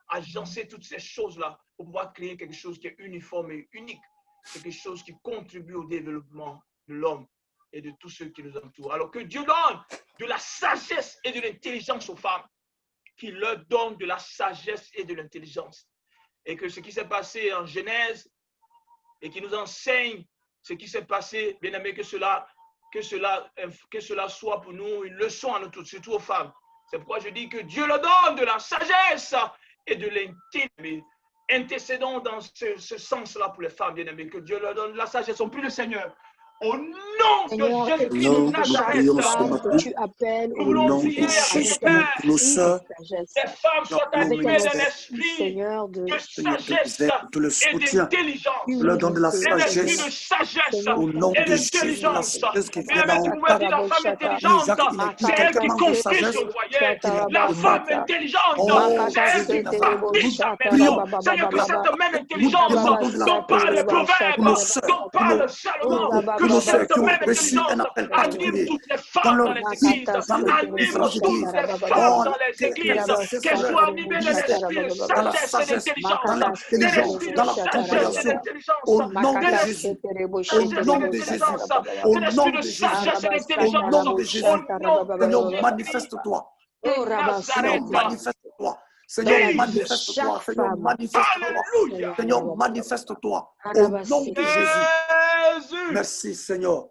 agencer toutes ces choses-là pour pouvoir créer quelque chose qui est uniforme et unique, quelque chose qui contribue au développement de l'homme et de tous ceux qui nous entourent. Alors que Dieu donne de la sagesse et de l'intelligence aux femmes, qu'il leur donne de la sagesse et de l'intelligence. Et que ce qui s'est passé en Genèse et qui nous enseigne ce qui s'est passé, bien aimé, que cela soit pour nous une leçon à nous tous, surtout aux femmes. C'est pourquoi je dis que Dieu leur donne de la sagesse et de l'intelligence. Intercédons dans ce sens-là pour les femmes, bien aimées, que Dieu leur donne de la sagesse. On prie le Seigneur. Au nom de Jésus-Christ de Nazareth, que tu appelles nous voulons prier avec Père. Les femmes soient animées d'un esprit de sagesse et d'intelligence. Leur donne de la sagesse. De sagesse au nom et de Jésus, la d'intelligence. sagesse qui Bien aimé, vous pouvez dire la femme intelligente, c'est elle qui construit son foyer. La femme intelligente, c'est elle qui bâtit sa maison. Seigneur, que cette même intelligence dont parle les proverbes, dont parle Salomon, que cette même intelligence anime toutes les femmes dans les églises, anime toutes les femmes dans les églises, qu'elles soient animées de l'esprit de sagesse et d'intelligence, dans la compréhension, au nom de Jésus, au nom de Jésus, au nom de Jésus, au nom de Jésus, Seigneur, manifeste-toi, Seigneur, manifeste-toi. Seigneur, manifeste-toi. Seigneur, manifeste-toi. Seigneur, manifeste-toi. Au nom de Jésus. Merci, Seigneur.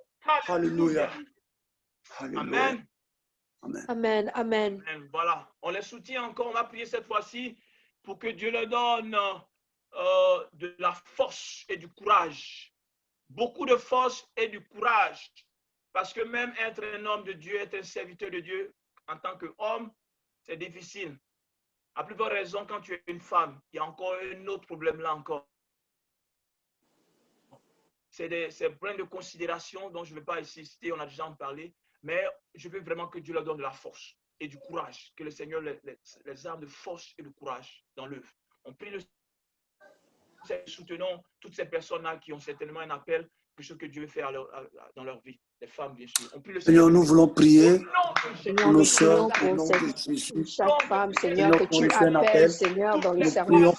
Alléluia. Amen. Amen. Amen. Voilà. On les soutient encore. On va prier cette fois-ci pour que Dieu leur donne de la force et du courage. Beaucoup de force et du courage. Parce que même être un homme de Dieu, être un serviteur de Dieu, en tant qu'homme, c'est difficile. À plus forte raison, quand tu es une femme, il y a encore un autre problème là encore. C'est plein de considérations dont je ne vais pas insister, on a déjà en parlé, mais je veux vraiment que Dieu leur donne de la force et du courage, que le Seigneur les arme de force et de courage dans l'œuvre. On prie le Seigneur, soutenons toutes ces personnes-là qui ont certainement un appel, quelque chose que Dieu veut faire dans leur vie. Les femmes, bien sûr. On prie le Seigneur, nous voulons prier pour nos sœurs, pour chaque femme, Seigneur, que tu appelles, Seigneur, dans le service.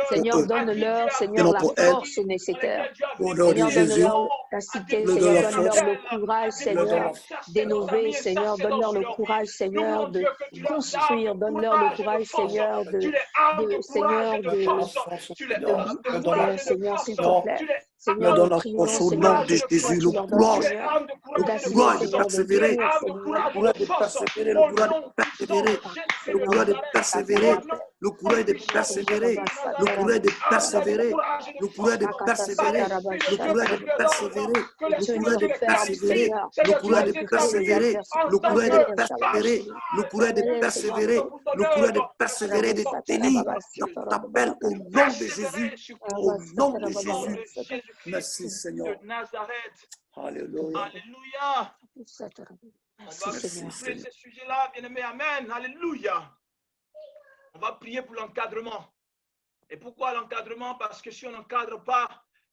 Seigneur, donne-leur, Seigneur, la force nécessaire. Seigneur, donne-leur la cité, Seigneur, donne-leur le courage, Seigneur, d'innover, Seigneur, donne-leur le courage, Seigneur, de construire, donne-leur le courage, Seigneur, Seigneur, s'il te plaît. Seigneur, donne la force au nom de Jésus, le courage de persévérer, le courage de persévérer, le courage de persévérer, le courage de persévérer, le courage de persévérer, le courage de persévérer, le courage de persévérer, le courage de persévérer, le courage de persévérer, le courage de persévérer, le courage de persévérer, le courage de persévérer, le courage de persévérer, de tenir dans ton appel au nom de Jésus, au nom de Jésus. Merci Seigneur. Alléluia. Alléluia. On va souffler ce sujet-là, bien-aimé. Amen. Alléluia. On va prier pour l'encadrement. Et pourquoi l'encadrement? Parce que si on n'encadre pas,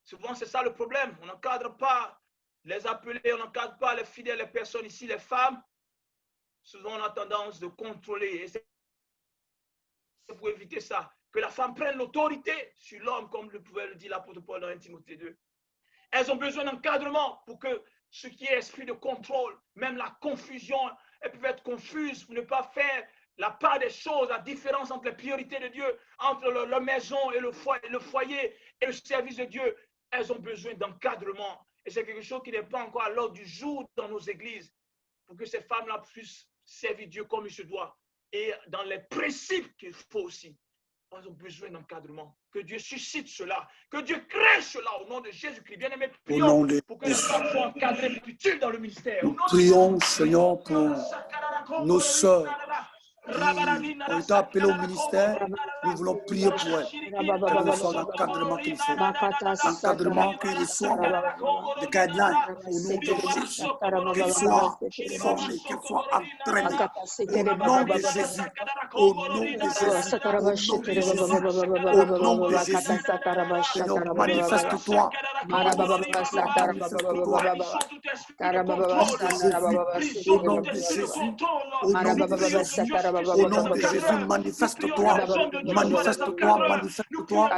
souvent c'est ça le problème. On n'encadre pas les appelés, on n'encadre pas les fidèles, les personnes ici, les femmes. Souvent on a tendance de contrôler. Et c'est pour éviter ça. Que la femme prenne l'autorité sur l'homme, comme le pouvait le dire l'apôtre Paul dans 1 Timothée 2. Elles ont besoin d'encadrement pour que ce qui est esprit de contrôle, même la confusion, elles peuvent être confuses pour ne pas faire la part des choses, la différence entre les priorités de Dieu, entre leur maison et le foyer et le service de Dieu. Elles ont besoin d'encadrement. Et c'est quelque chose qui n'est pas encore à l'ordre du jour dans nos églises, pour que ces femmes-là puissent servir Dieu comme il se doit. Et dans les principes qu'il faut aussi. Elles ont besoin d'encadrement. Que Dieu suscite cela. Que Dieu crée cela au nom de Jésus-Christ. Bien-aimés, prions pour que les femmes soient encadrées plus tôt dans le ministère. Nous prions, Seigneur, pour nos sœurs qui ont été appelés au ministère. Nous voulons prier pour elles. Qu'elles reçoivent l'encadrement qu'il faut. L'encadrement qu'ils reçoivent, des guidelines au nom de Jésus. Qu'elles soient formées, qu'elles soient entraînées. Au nom de Jésus. Au nom de Jésus. Au nom de Jésus. Seigneur, manifeste-toi. Manifeste-toi. Au nom de Jésus. Au nom de Jésus. Au nom de Jésus, manifeste-toi, manifeste-toi, manifeste-toi.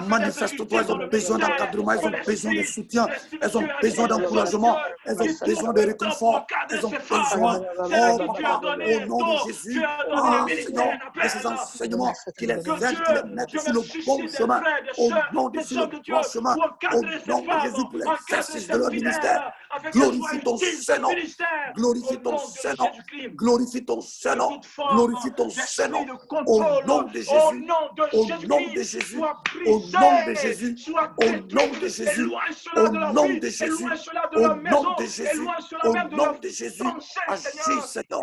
Manifeste-toi, elles ont besoin d'encadrement, elles ont besoin de soutien, elles ont besoin d'encouragement, elles ont besoin de réconfort, elles ont besoin, oh Papa, au nom de Jésus, oh Seigneur, de ces enseignements, qui les aident, qui les mettent sur le bon chemin, au nom de Jésus, le droit chemin, au nom de Jésus, pour l'exercice de leur ministère. Glorifie ton Saint-Nom, glorifie ton Saint-Nom. Glorifie ton Saint-Nom, glorifie ton Saint-nom, au nom de Jésus, au nom de Jésus, au nom de Jésus, au nom de Jésus, au nom de Jésus, au nom de Jésus, au nom de Jésus, agis Seigneur.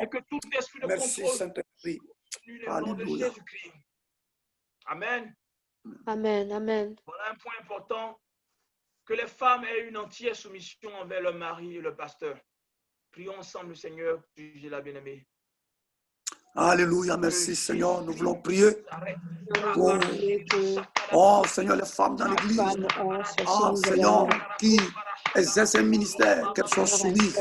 Merci Saint-Esprit. Alléluia. Amen. Amen, amen. Voilà un point important, que les femmes aient une entière soumission envers leur mari et le pasteur. Prions ensemble, Seigneur, juger la bien-aimée. Alléluia, merci Seigneur. Nous voulons prier pour, oh Seigneur, les femmes dans l'église. Oh Seigneur, qui exercent un ministère, qu'elles soient soumises.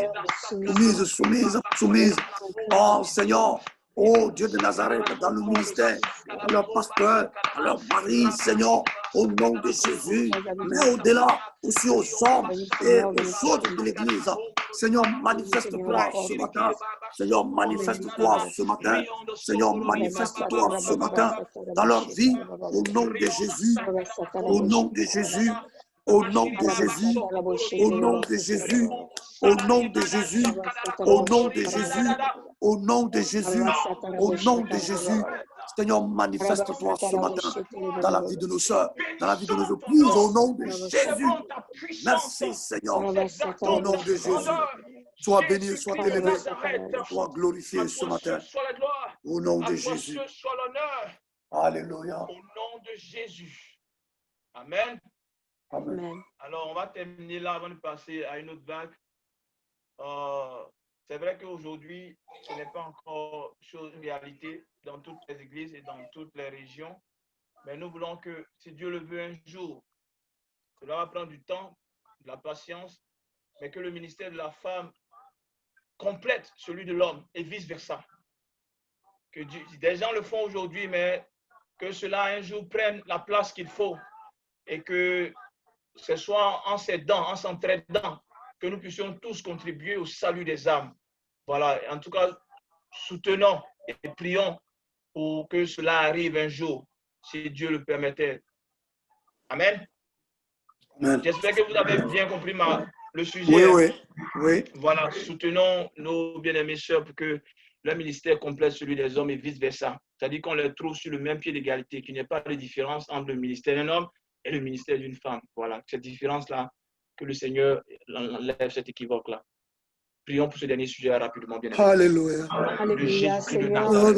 Oh Seigneur, oh Dieu de Nazareth, dans le ministère, à leur pasteur, à leur mari, Seigneur, au nom de Jésus, mais au-delà, aussi aux hommes et aux autres de l'église. Seigneur, manifeste-toi ce matin. Seigneur, manifeste-toi ce matin. Seigneur, manifeste-toi ce matin dans leur vie, au nom de Jésus, au nom de Jésus, au nom de Jésus, au nom de Jésus, au nom de Jésus, au nom de Jésus, au nom de Jésus, au nom de Jésus. Seigneur, manifeste-toi ce matin dans la vie de nos sœurs, dans la vie de nos épouses, au nom de Jésus. Merci Seigneur, au nom de Jésus. Sois béni, sois élevé, sois glorifié ce matin. Au nom de Jésus. Alléluia. Au nom de Jésus. Amen. Amen. Alors, on va terminer là avant de passer à une autre vague. C'est vrai qu'aujourd'hui, ce n'est pas encore une réalité dans toutes les églises et dans toutes les régions. Mais nous voulons que, si Dieu le veut un jour, cela va prendre du temps, de la patience, mais que le ministère de la femme complète celui de l'homme et vice-versa. Que Dieu, des gens le font aujourd'hui, mais que cela un jour prenne la place qu'il faut et que ce soit en s'aidant, en s'entraidant, que nous puissions tous contribuer au salut des âmes. Voilà, en tout cas, soutenons et prions pour que cela arrive un jour, si Dieu le permettait. Amen. Amen. J'espère que vous avez bien compris le sujet. Oui. Voilà, soutenons nos bien-aimés sœurs pour que le ministère complète celui des hommes et vice-versa. C'est-à-dire qu'on les trouve sur le même pied d'égalité, qu'il n'y ait pas de différence entre le ministère d'un homme et le ministère d'une femme. Voilà, cette différence-là, que le Seigneur enlève cet équivoque-là. Prions pour ce dernier sujet rapidement, bien aimé. Alléluia. Alléluia, Seigneur. Seigneur,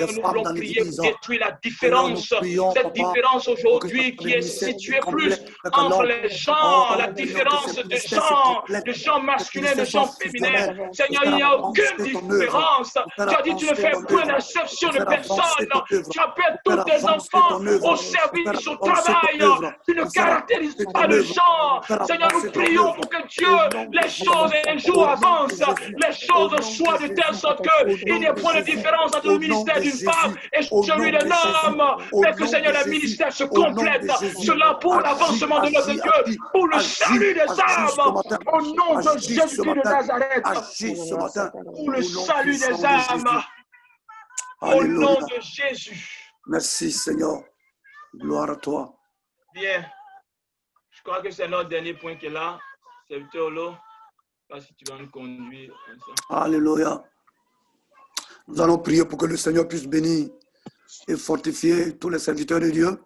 nous voulons prier pour détruire la différence. Cette différence aujourd'hui qui est située plus entre les genres, la différence de genre masculin, de genre féminin. Seigneur, il n'y a aucune différence Tu as dit, tu ne fais point d'acception de personne. Tu appelles tous tes enfants au service, au travail. Tu ne caractérises pas le genre. Seigneur, nous prions pour que Dieu, les choses un jour avancent, les choses soient de telle sorte qu'il n'y ait point de différence entre le ministère d'une femme et celui d'un homme, mais que Seigneur, le ministère se complète. Cela pour l'avancement de notre Dieu, pour le salut des âmes, au nom de Jésus-Christ de Nazareth, pour le salut des âmes, au nom de Jésus. Merci Seigneur. Gloire à toi. Bien. Je crois que c'est notre dernier point qui est là. Serviteur Lo, si tu vas nous conduire. Alléluia. Nous allons prier pour que le Seigneur puisse bénir et fortifier tous les serviteurs de Dieu.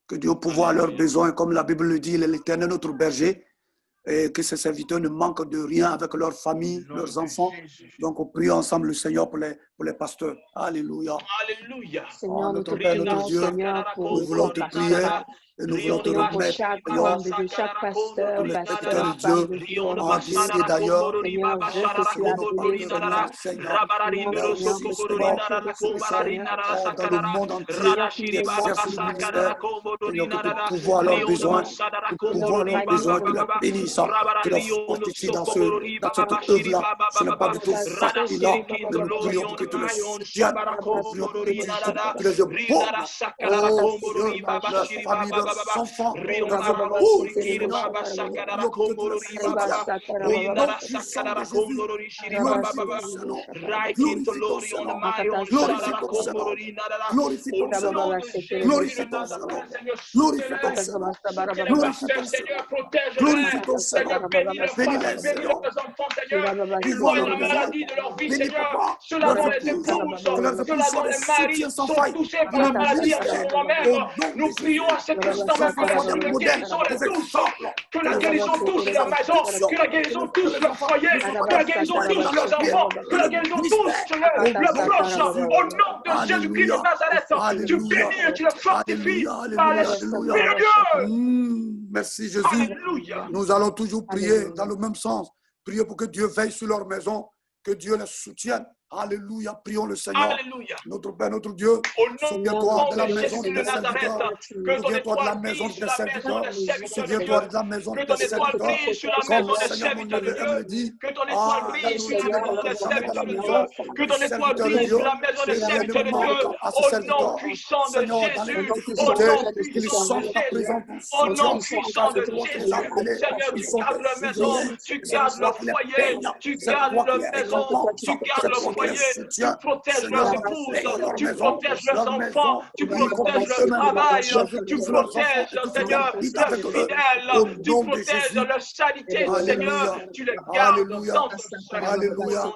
Que Dieu pourvoie leurs besoins, comme la Bible le dit, il est l'Éternel notre berger. Et que ces serviteurs ne manquent de rien avec leur famille, leurs enfants. Donc, on prie ensemble le Seigneur pour les pasteurs. Alléluia. Alléluia. Seigneur, notre Père, notre Dieu, nous voulons te prier et nous voulons te remettre. Chaque pasteur, les serviteurs de Dieu, en d'ici et d'ailleurs, dans le monde entier, qui exercent le ministère, que pouvoir leurs besoins, que leur bénisse, que leur fortifie dans cette œuvre-là. Ce n'est pas du tout facile, mais nous prions pour que tu les soutiennes, nous prions pour que tu les épaules, oh Dieu, leur famille, leurs enfants, nous prions à cet instant même que la guérison les touche, que la guérison touche leur maison, que la guérison touche leur foyer, que la guérison touche leurs enfants, que la guérison touche leurs proches. Au nom de Jésus-Christ de Nazareth, tu bénis et tu le fortifies par l'Esprit de Dieu. Merci Jésus. Alléluia. Nous allons toujours prier dans le même sens. Prier pour que Dieu veille sur leur maison, que Dieu les soutienne. Alléluia, prions le Seigneur. Alléluia. Notre Père, notre Dieu, souviens-toi de la maison de tes serviteurs. Souviens-toi de la maison de tes serviteurs. Souviens-toi de la maison de tes serviteurs. Comme le Seigneur mon Dieu me dit, que ton étoile brille sur la maison des serviteurs de Dieu. Que ton étoile brille sur la maison des serviteurs de Dieu. Au nom puissant de Jésus. Au nom puissant de Jésus. Au nom puissant de Jésus. Seigneur, tu gardes leur maison. Tu gardes leur foyer. Tu gardes leur maison. Tu gardes leur foyer. Tu protèges leurs épouses, tu protèges leurs enfants, tu protèges leur travail, tu protèges, Seigneur, leurs fidèles, tu protèges leur sanité, Seigneur, tu les gardes dans ton salut. Alléluia.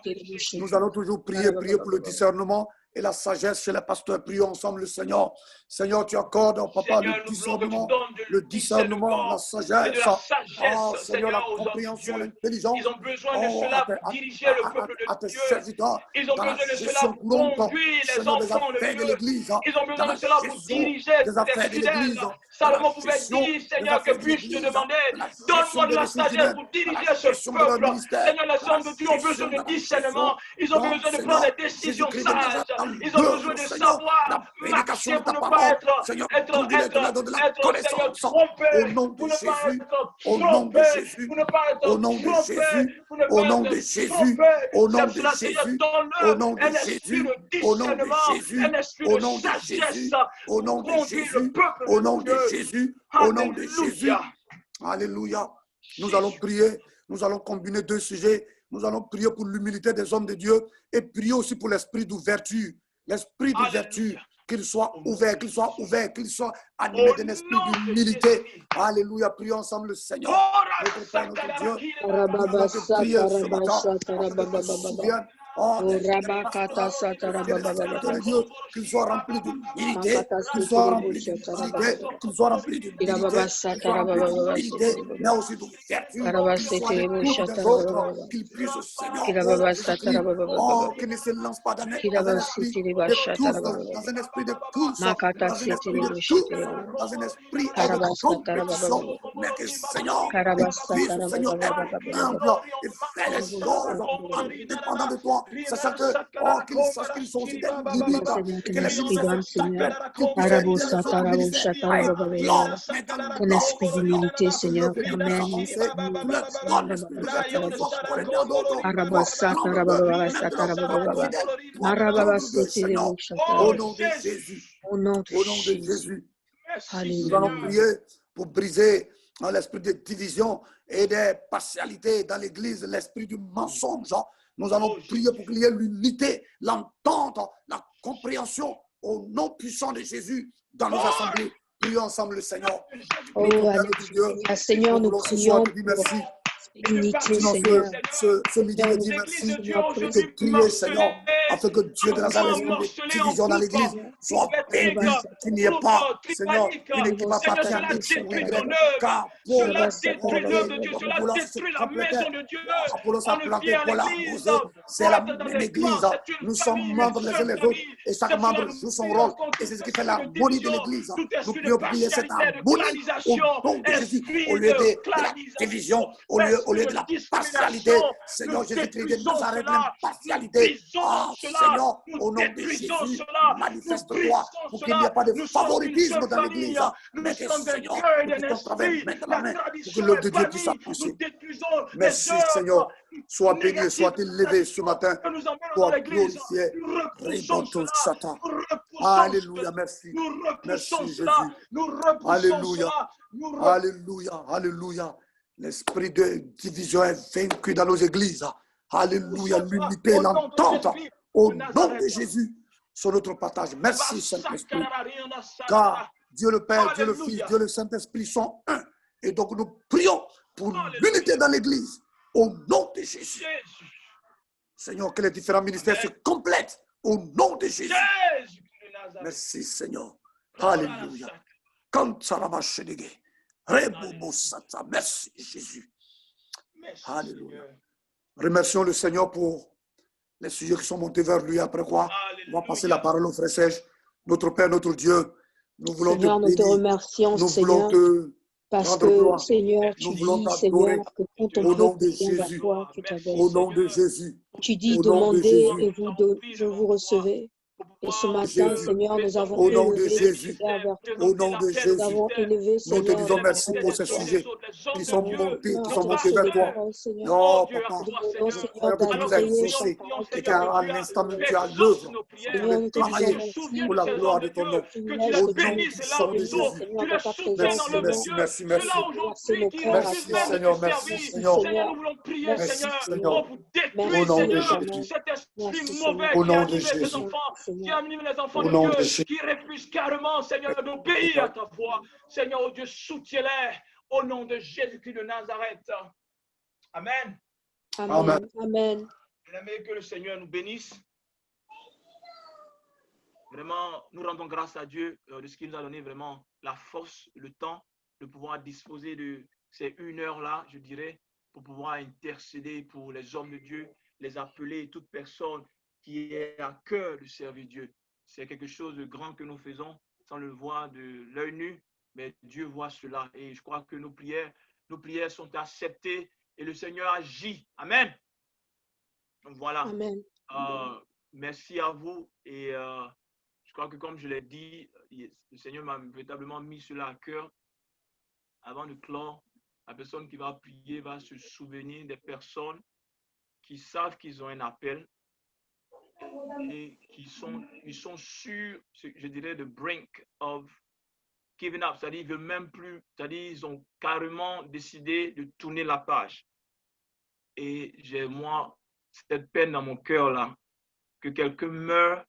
Nous allons toujours prier pour le discernement et la sagesse chez les pasteurs. Prions ensemble le Seigneur. Seigneur, tu accordes au papa le discernement, la sagesse. Oh, Seigneur, la compréhension, l'intelligence. Ils ont besoin de cela pour diriger le peuple de Dieu. Ils ont besoin de cela pour conduire les enfants de Dieu. Ils ont besoin de cela pour diriger les fidèles. Salomon pouvait dire, Seigneur, que puis-je te demander, donne-moi de la sagesse pour diriger ce peuple. Seigneur, les hommes de Dieu ont besoin de discernement. Ils ont besoin de prendre des décisions sages. Ils ont besoin de savoir marcher pour ne pas être trompé, pour ne pas être trompé, pour ne pas être trompé, au nom de Jésus, au nom de Jésus, au nom de Jésus, au nom de Jésus, au nom de Jésus, au nom de Jésus, au nom de Jésus, au nom de Jésus. Alléluia. Nous allons prier, nous allons combiner deux sujets. Nous allons prier pour l'humilité des hommes de Dieu et prier aussi pour l'esprit d'ouverture. L'esprit de vertu, qu'il soit ouvert, qu'il soit animé d'un esprit d'humilité. Alléluia, prions ensemble le Seigneur. Notre Père, notre Dieu, qu'il soit rempli d'humilité, qu'il soit rempli d'humilité, qu'il soit rempli d'humilité, mais aussi d'ouverture, qu'il puisse, Seigneur, qu'il ne se lance pas dans un esprit de course, dans un esprit de compétition, mais que Seigneur, ils puissent, Seigneur, être humbles et faire les choses en dépendant de toi, sachant que, qu'ils sachent qu'ils sont aussi des limites et que les limites se complètent, qu'ils puissent aider les autres ministères à éclore, mais dans Un d'autres, esprit Seigneur, d'humilité, au lieu Seigneur, de les laisser permet. avancer, tu leur donnes l'esprit d'ouverture, qu'ils soient connectés à d'autres pour apprendre d'eux. Maintenant, sois fidèle pour apprendre d'eux, Seigneur, au nom de Jésus. Au nom de Au nom de Jésus. Jésus. Merci, Nous allons Alléluia. prier pour briser l'esprit de division et des partialités dans l'Église, l'esprit du mensonge. Nous allons prier pour qu'il y ait l'unité, l'entente, la compréhension au nom puissant de Jésus dans nos assemblées. Prions ensemble le Seigneur. Oh, Notre Père, notre Dieu, Alléluia. Seigneur, nous voulons ce soir prions te dire pour merci. l'unité, Sinon, Seigneur. ce midi, Seigneur, de nous dire merci, Seigneur, pour de prier, Seigneur, afin que Dieu de Nazareth, l'esprit de division dans l'Église soit vaincu, qu'il n'y ait pas, Seigneur, une équipe appartient à X ou Y, car Paul, voulant se compléter, Apollos a planté, Paul a arrosé, c'est la même Église. Nous sommes membres les uns les autres, et chaque membre joue son rôle, et c'est ce qui fait l'harmonie de l'Église. Nous prions pour qu'il y ait cette harmonie au nom de Jésus, au lieu de la division, au lieu de la partialité. Seigneur Jésus-Christ de Nazareth, l'impartialité. Ah, Seigneur, au nom de Jésus, manifeste-toi pour qu'il n'y ait pas de favoritisme dans l'Église, mais que, Seigneur, nous puissions travailler main dans la main pour que l'œuvre de Dieu puisse avancer. Merci, Seigneur. Sois béni, sois élevé ce matin. Sois glorifié. Alléluia, merci. Merci, Jésus. Alléluia. Alléluia. Alléluia. L'esprit de division est vaincu dans nos églises. Alléluia. L'unité, l'entente. Au nom de Jésus, sur notre partage. Merci, Saint-Esprit. Car Dieu le Père, Dieu le Fils, Dieu le Saint-Esprit sont un. Et donc nous prions pour l'unité dans l'Église. Au nom de Jésus. Seigneur, que les différents ministères se complètent. Au nom de Jésus. Merci, Seigneur. Alléluia. Quand ça va marcher, merci, Jésus. Alléluia. Remercions le Seigneur pour les sujets qui sont montés vers lui. Après quoi, on va passer la parole au frère Serge. Notre Père, notre Dieu, nous voulons Seigneur, te nous te bénir. remercions, Nous Seigneur, voulons te parce rendre que, gloire. Seigneur, tu Nous voulons dis, t'adorer. Seigneur, que quand Au on nom peut de prier vers Jésus. toi, tu t'abaisses. Au nom de Jésus. Tu dis, Au nom de demandez Jésus. et vous recevez. Et ce matin, Jésus. Seigneur, nous avons Au nom de élevé Jésus. vers toi. Au nom de Nous Jésus. avons élevé, Nous te Seigneur, disons la merci parole pour vers ces toi. sujets qui sont montés Marché vers de toi. parole, Seigneur. Oh, papa, Nous demandons, Seigneur, Seigneur, que tu nous as d'agréer ta exaucés parole. et qu'à l'instant même tu as l'œuvre en train Seigneur, de nous te disons travailler merci pour la gloire de ton nom. privilège Au que tu nom nous puissant de bénis, Jésus. Seigneur, de ta présence, Merci, Seigneur. merci, merci, merci. Merci nos cœurs à Merci, toi. Seigneur, merci, Merci, Seigneur. Seigneur. Merci, Merci, Seigneur. Seigneur. Au Merci, nom de Éternel. Jésus. Merci, Seigneur. Au nom de Jésus. Seigneur. Au nom de Jésus. Qui refusent carrément, Seigneur, d'obéir à ta voix. Seigneur, oh Dieu, soutiens-les au nom de Jésus-Christ de Nazareth. Amen. Amen. Amen. J'aimerais que le Seigneur nous bénisse. Vraiment, nous rendons grâce à Dieu de ce qu'il nous a donné vraiment la force, le temps de pouvoir disposer de ces 1 heure-là, je dirais, pour pouvoir intercéder pour les hommes de Dieu, les appeler, toute personne qui est à cœur de servir Dieu. C'est quelque chose de grand que nous faisons sans le voir de l'œil nu, mais Dieu voit cela. Et je crois que nos prières sont acceptées et le Seigneur agit. Amen. Donc voilà. Amen. Merci à vous. Et je crois que comme je l'ai dit, le Seigneur m'a véritablement mis cela à cœur. Avant de clore, la personne qui va prier va se souvenir des personnes qui savent qu'ils ont un appel et ils sont sur, je dirais, the brink of giving up. C'est-à-dire, ils ne veulent même plus, c'est-à-dire, ils ont carrément décidé de tourner la page. Et j'ai, moi, cette peine dans mon cœur là, que quelqu'un meure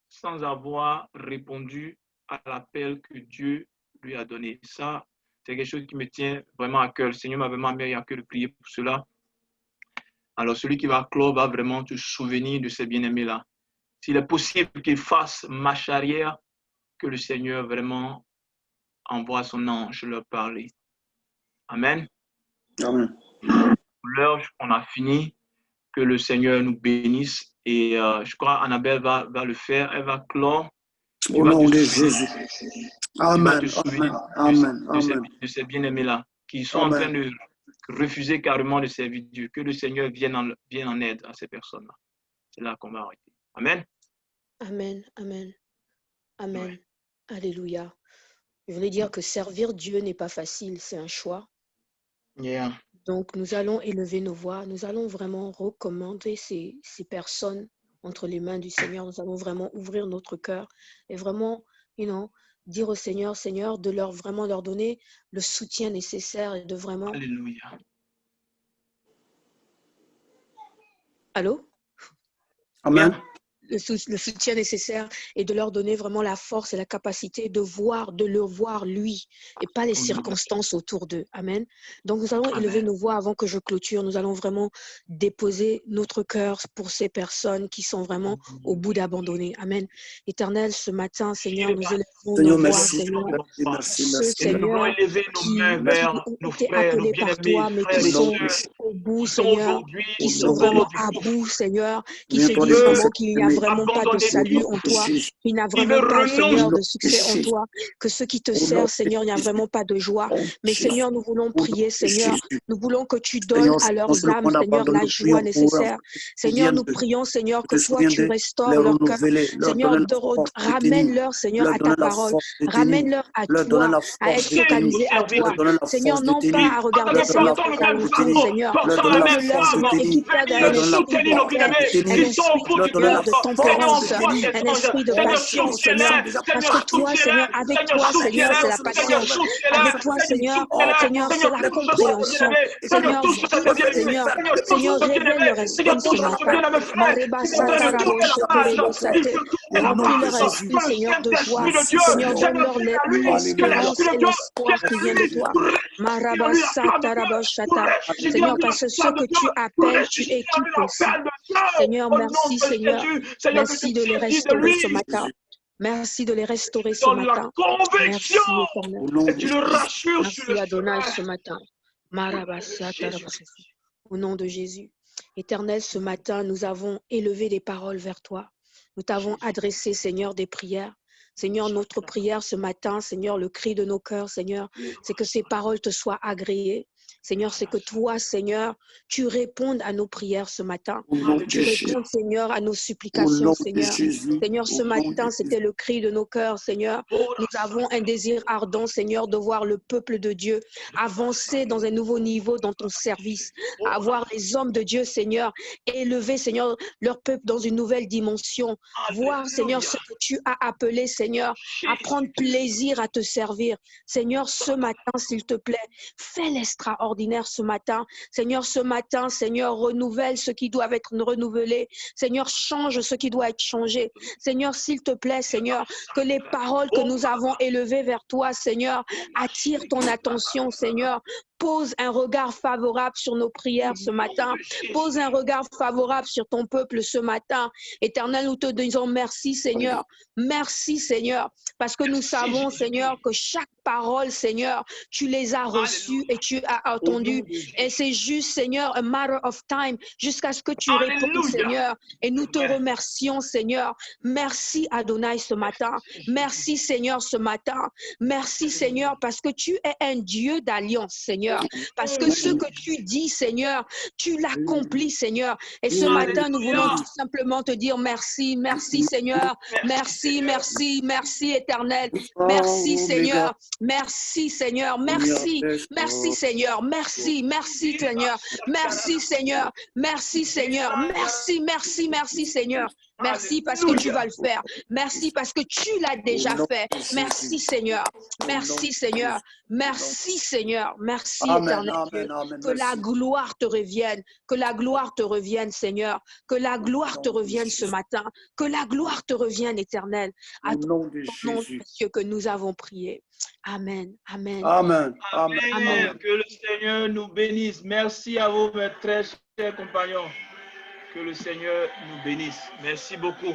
sans avoir répondu à l'appel que Dieu lui a donné. Ça, c'est quelque chose qui me tient vraiment à cœur. Le Seigneur m'a vraiment mis à cœur de prier pour cela. Alors, celui qui va clore va vraiment te souvenir de ces bien-aimés-là. S'il est possible qu'il fasse marche arrière, que le Seigneur vraiment envoie son ange leur parler. Amen. Amen. L'heure, on a fini. Que le Seigneur nous bénisse. Et je crois Annabelle va le faire. Elle va clore Au nom de Jésus. Amen. Amen. De ces bien-aimés-là qui sont en train de refuser carrément de servir Dieu. Que le Seigneur vienne en aide à ces personnes-là. C'est là qu'on va arrêter. Amen. Amen. Amen. Amen. Ouais. Alléluia. Je voulais dire que servir Dieu n'est pas facile, c'est un choix. Yeah. Donc, nous allons élever nos voix. Nous allons vraiment recommander ces personnes entre les mains du Seigneur. Nous allons vraiment ouvrir notre cœur et vraiment, dire au Seigneur, Seigneur, de vraiment leur donner le soutien nécessaire et de vraiment... Alléluia. Allô? Amen. Yeah. Le soutien nécessaire et de leur donner vraiment la force et la capacité de le voir lui et pas les circonstances autour d'eux. Amen. Donc nous allons élever nos voix avant que je clôture. Nous allons vraiment déposer notre cœur pour ces personnes qui sont vraiment au bout d'abandonner. Amen. Éternel, ce matin, Seigneur, nous élevons nos voix, Seigneur. Merci. Et nous voulons élever nos mains vers nos frères, nos bien-aimés, mais frères qui et sont sœurs, au bout, qui sont Seigneur, aujourd'hui qui sont vraiment à bout, Seigneur, qui se disent vraiment qu'il n'y a vraiment pas de salut en toi, qu'il n'y a vraiment pas, Seigneur, de succès en toi, que ceux qui te servent, Seigneur, il n'y a vraiment pas de joie. Mais Seigneur, nous voulons prier, Seigneur, nous voulons que tu donnes à leurs âmes, Seigneur, la joie nécessaire. Seigneur, nous prions, Seigneur, que toi, tu restaures leur cœur. Seigneur, ramène-leur, Seigneur, à ta parole. Ramène-leur à toi, à être focalisés à toi. Seigneur, non pas à regarder, Seigneur, tes alentours, Seigneur. Donne-leur, Seigneur, équipe-leur d'un esprit de paix, un esprit, Seigneur, de tempérance, un esprit de patience, Seigneur. Parce que toi, Seigneur, avec toi, Seigneur, c'est la patience. Avec toi, Seigneur, c'est la compréhension. Seigneur, Seigneur, révèle leur esprit ce matin. Remplis leur esprit, Seigneur, de joie. Seigneur, donne-leur l'espérance et l'espoir qui vient de toi. Seigneur, parce que ce que tu appelles, tu équipes aussi. Seigneur, merci, Seigneur. Merci de les restaurer ce matin. Merci de les restaurer ce matin. Merci, Éternel. Et tu le rassures sur le Merci, Adonai, chemin. ce matin. Au nom de Jésus. Éternel, ce matin, nous avons élevé des paroles vers toi. Nous t'avons adressé, Seigneur, des prières. Seigneur, notre prière ce matin, Seigneur, le cri de nos cœurs, Seigneur, c'est que ces paroles te soient agréées. Seigneur, c'est que toi, Seigneur, tu répondes à nos prières ce matin. Tu réponds, Seigneur, à nos supplications, Seigneur. Seigneur, ce matin, c'était le cri de nos cœurs, Seigneur. Nous avons un désir ardent, Seigneur, de voir le peuple de Dieu avancer dans un nouveau niveau dans ton service. Avoir les hommes de Dieu, Seigneur, élever, Seigneur, leur peuple dans une nouvelle dimension. Voir, Seigneur, ce que tu as appelé, Seigneur, à prendre plaisir à te servir. Seigneur, ce matin, s'il te plaît, fais l'extraordinaire ce matin. Seigneur, ce matin, Seigneur, renouvelle ce qui doit être renouvelé. Seigneur, change ce qui doit être changé. Seigneur, s'il te plaît, Seigneur, que les paroles que nous avons élevées vers toi, Seigneur, attirent ton attention, Seigneur. Pose un regard favorable sur nos prières ce matin. Pose un regard favorable sur ton peuple ce matin. Éternel, nous te disons merci, Seigneur. Merci, Seigneur, parce que nous savons, Seigneur, que chaque parole, Seigneur, tu les as reçues et tu as entendues. Et c'est juste, Seigneur, a matter of time, jusqu'à ce que tu répondes, Seigneur. Et nous te remercions, Seigneur. Merci, Adonai, ce matin. Merci, Seigneur, ce matin. Merci, Seigneur, parce que tu es un Dieu d'alliance, Seigneur. Parce que ce que tu dis, Seigneur, tu l'accomplis, Seigneur. Et ce matin, nous voulons tout simplement te dire merci. Merci, Seigneur. Merci, merci, merci, Éternel. Merci, Seigneur. Merci, Seigneur. Merci. Merci, Seigneur. Merci, merci, Seigneur. Merci, Seigneur. Merci, Seigneur. Merci, merci, merci, Seigneur. Merci parce que tu vas le faire. Merci parce que tu l'as déjà fait. Merci, Seigneur. Merci, Seigneur. Merci, Seigneur. Merci, éternel Dieu. Que la gloire te revienne. Que la gloire te revienne, Seigneur. Que la gloire te revienne ce matin. Que la gloire te revienne, éternel. À ton nom, Dieu, que nous avons prié. Amen. Amen. Amen. Amen. Amen. Que le Seigneur nous bénisse. Merci à vous, mes très chers compagnons. Que le Seigneur nous bénisse. Merci beaucoup.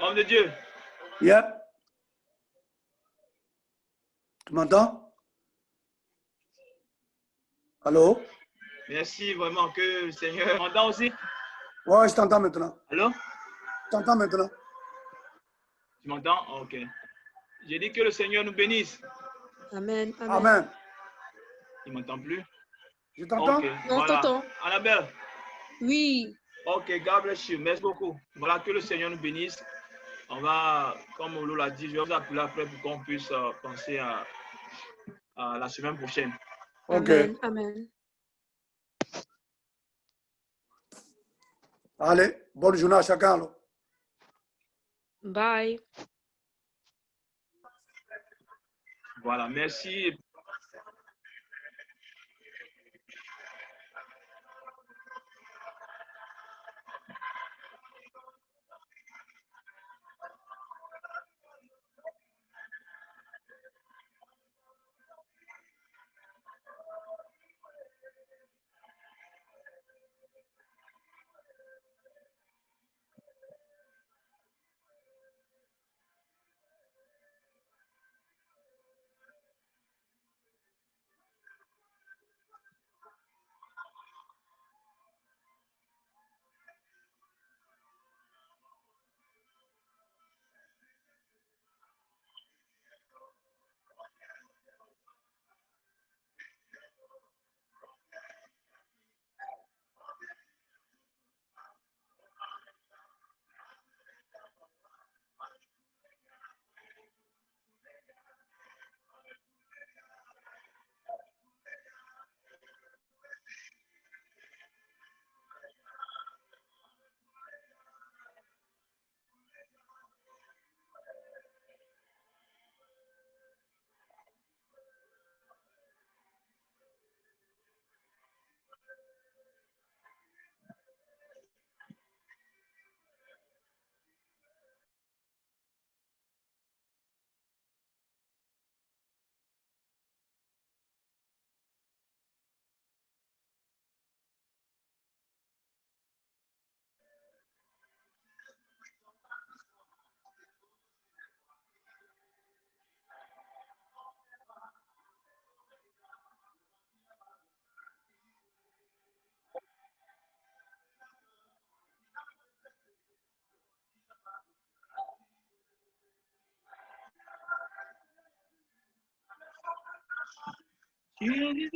Homme de Dieu. Yep. Tu m'entends? Allô? Merci vraiment que le Seigneur m'entend aussi. Ouais, je t'entends maintenant. Allô? Je t'entends maintenant. Tu m'entends? Ok. J'ai dit que le Seigneur nous bénisse. Amen. Amen. Amen. Il ne m'entend plus? Je t'entends? Ok, Non, voilà. t'entends. Annabelle. Oui. Ok, God bless you. Merci beaucoup. Voilà, que le Seigneur nous bénisse. On va, comme Olo l'a dit, je vais vous appeler après pour qu'on puisse penser à la semaine prochaine. Ok. Amen. Amen. Allez, bonne journée à chacun. Alors. Bye. Voilà, merci. Tu es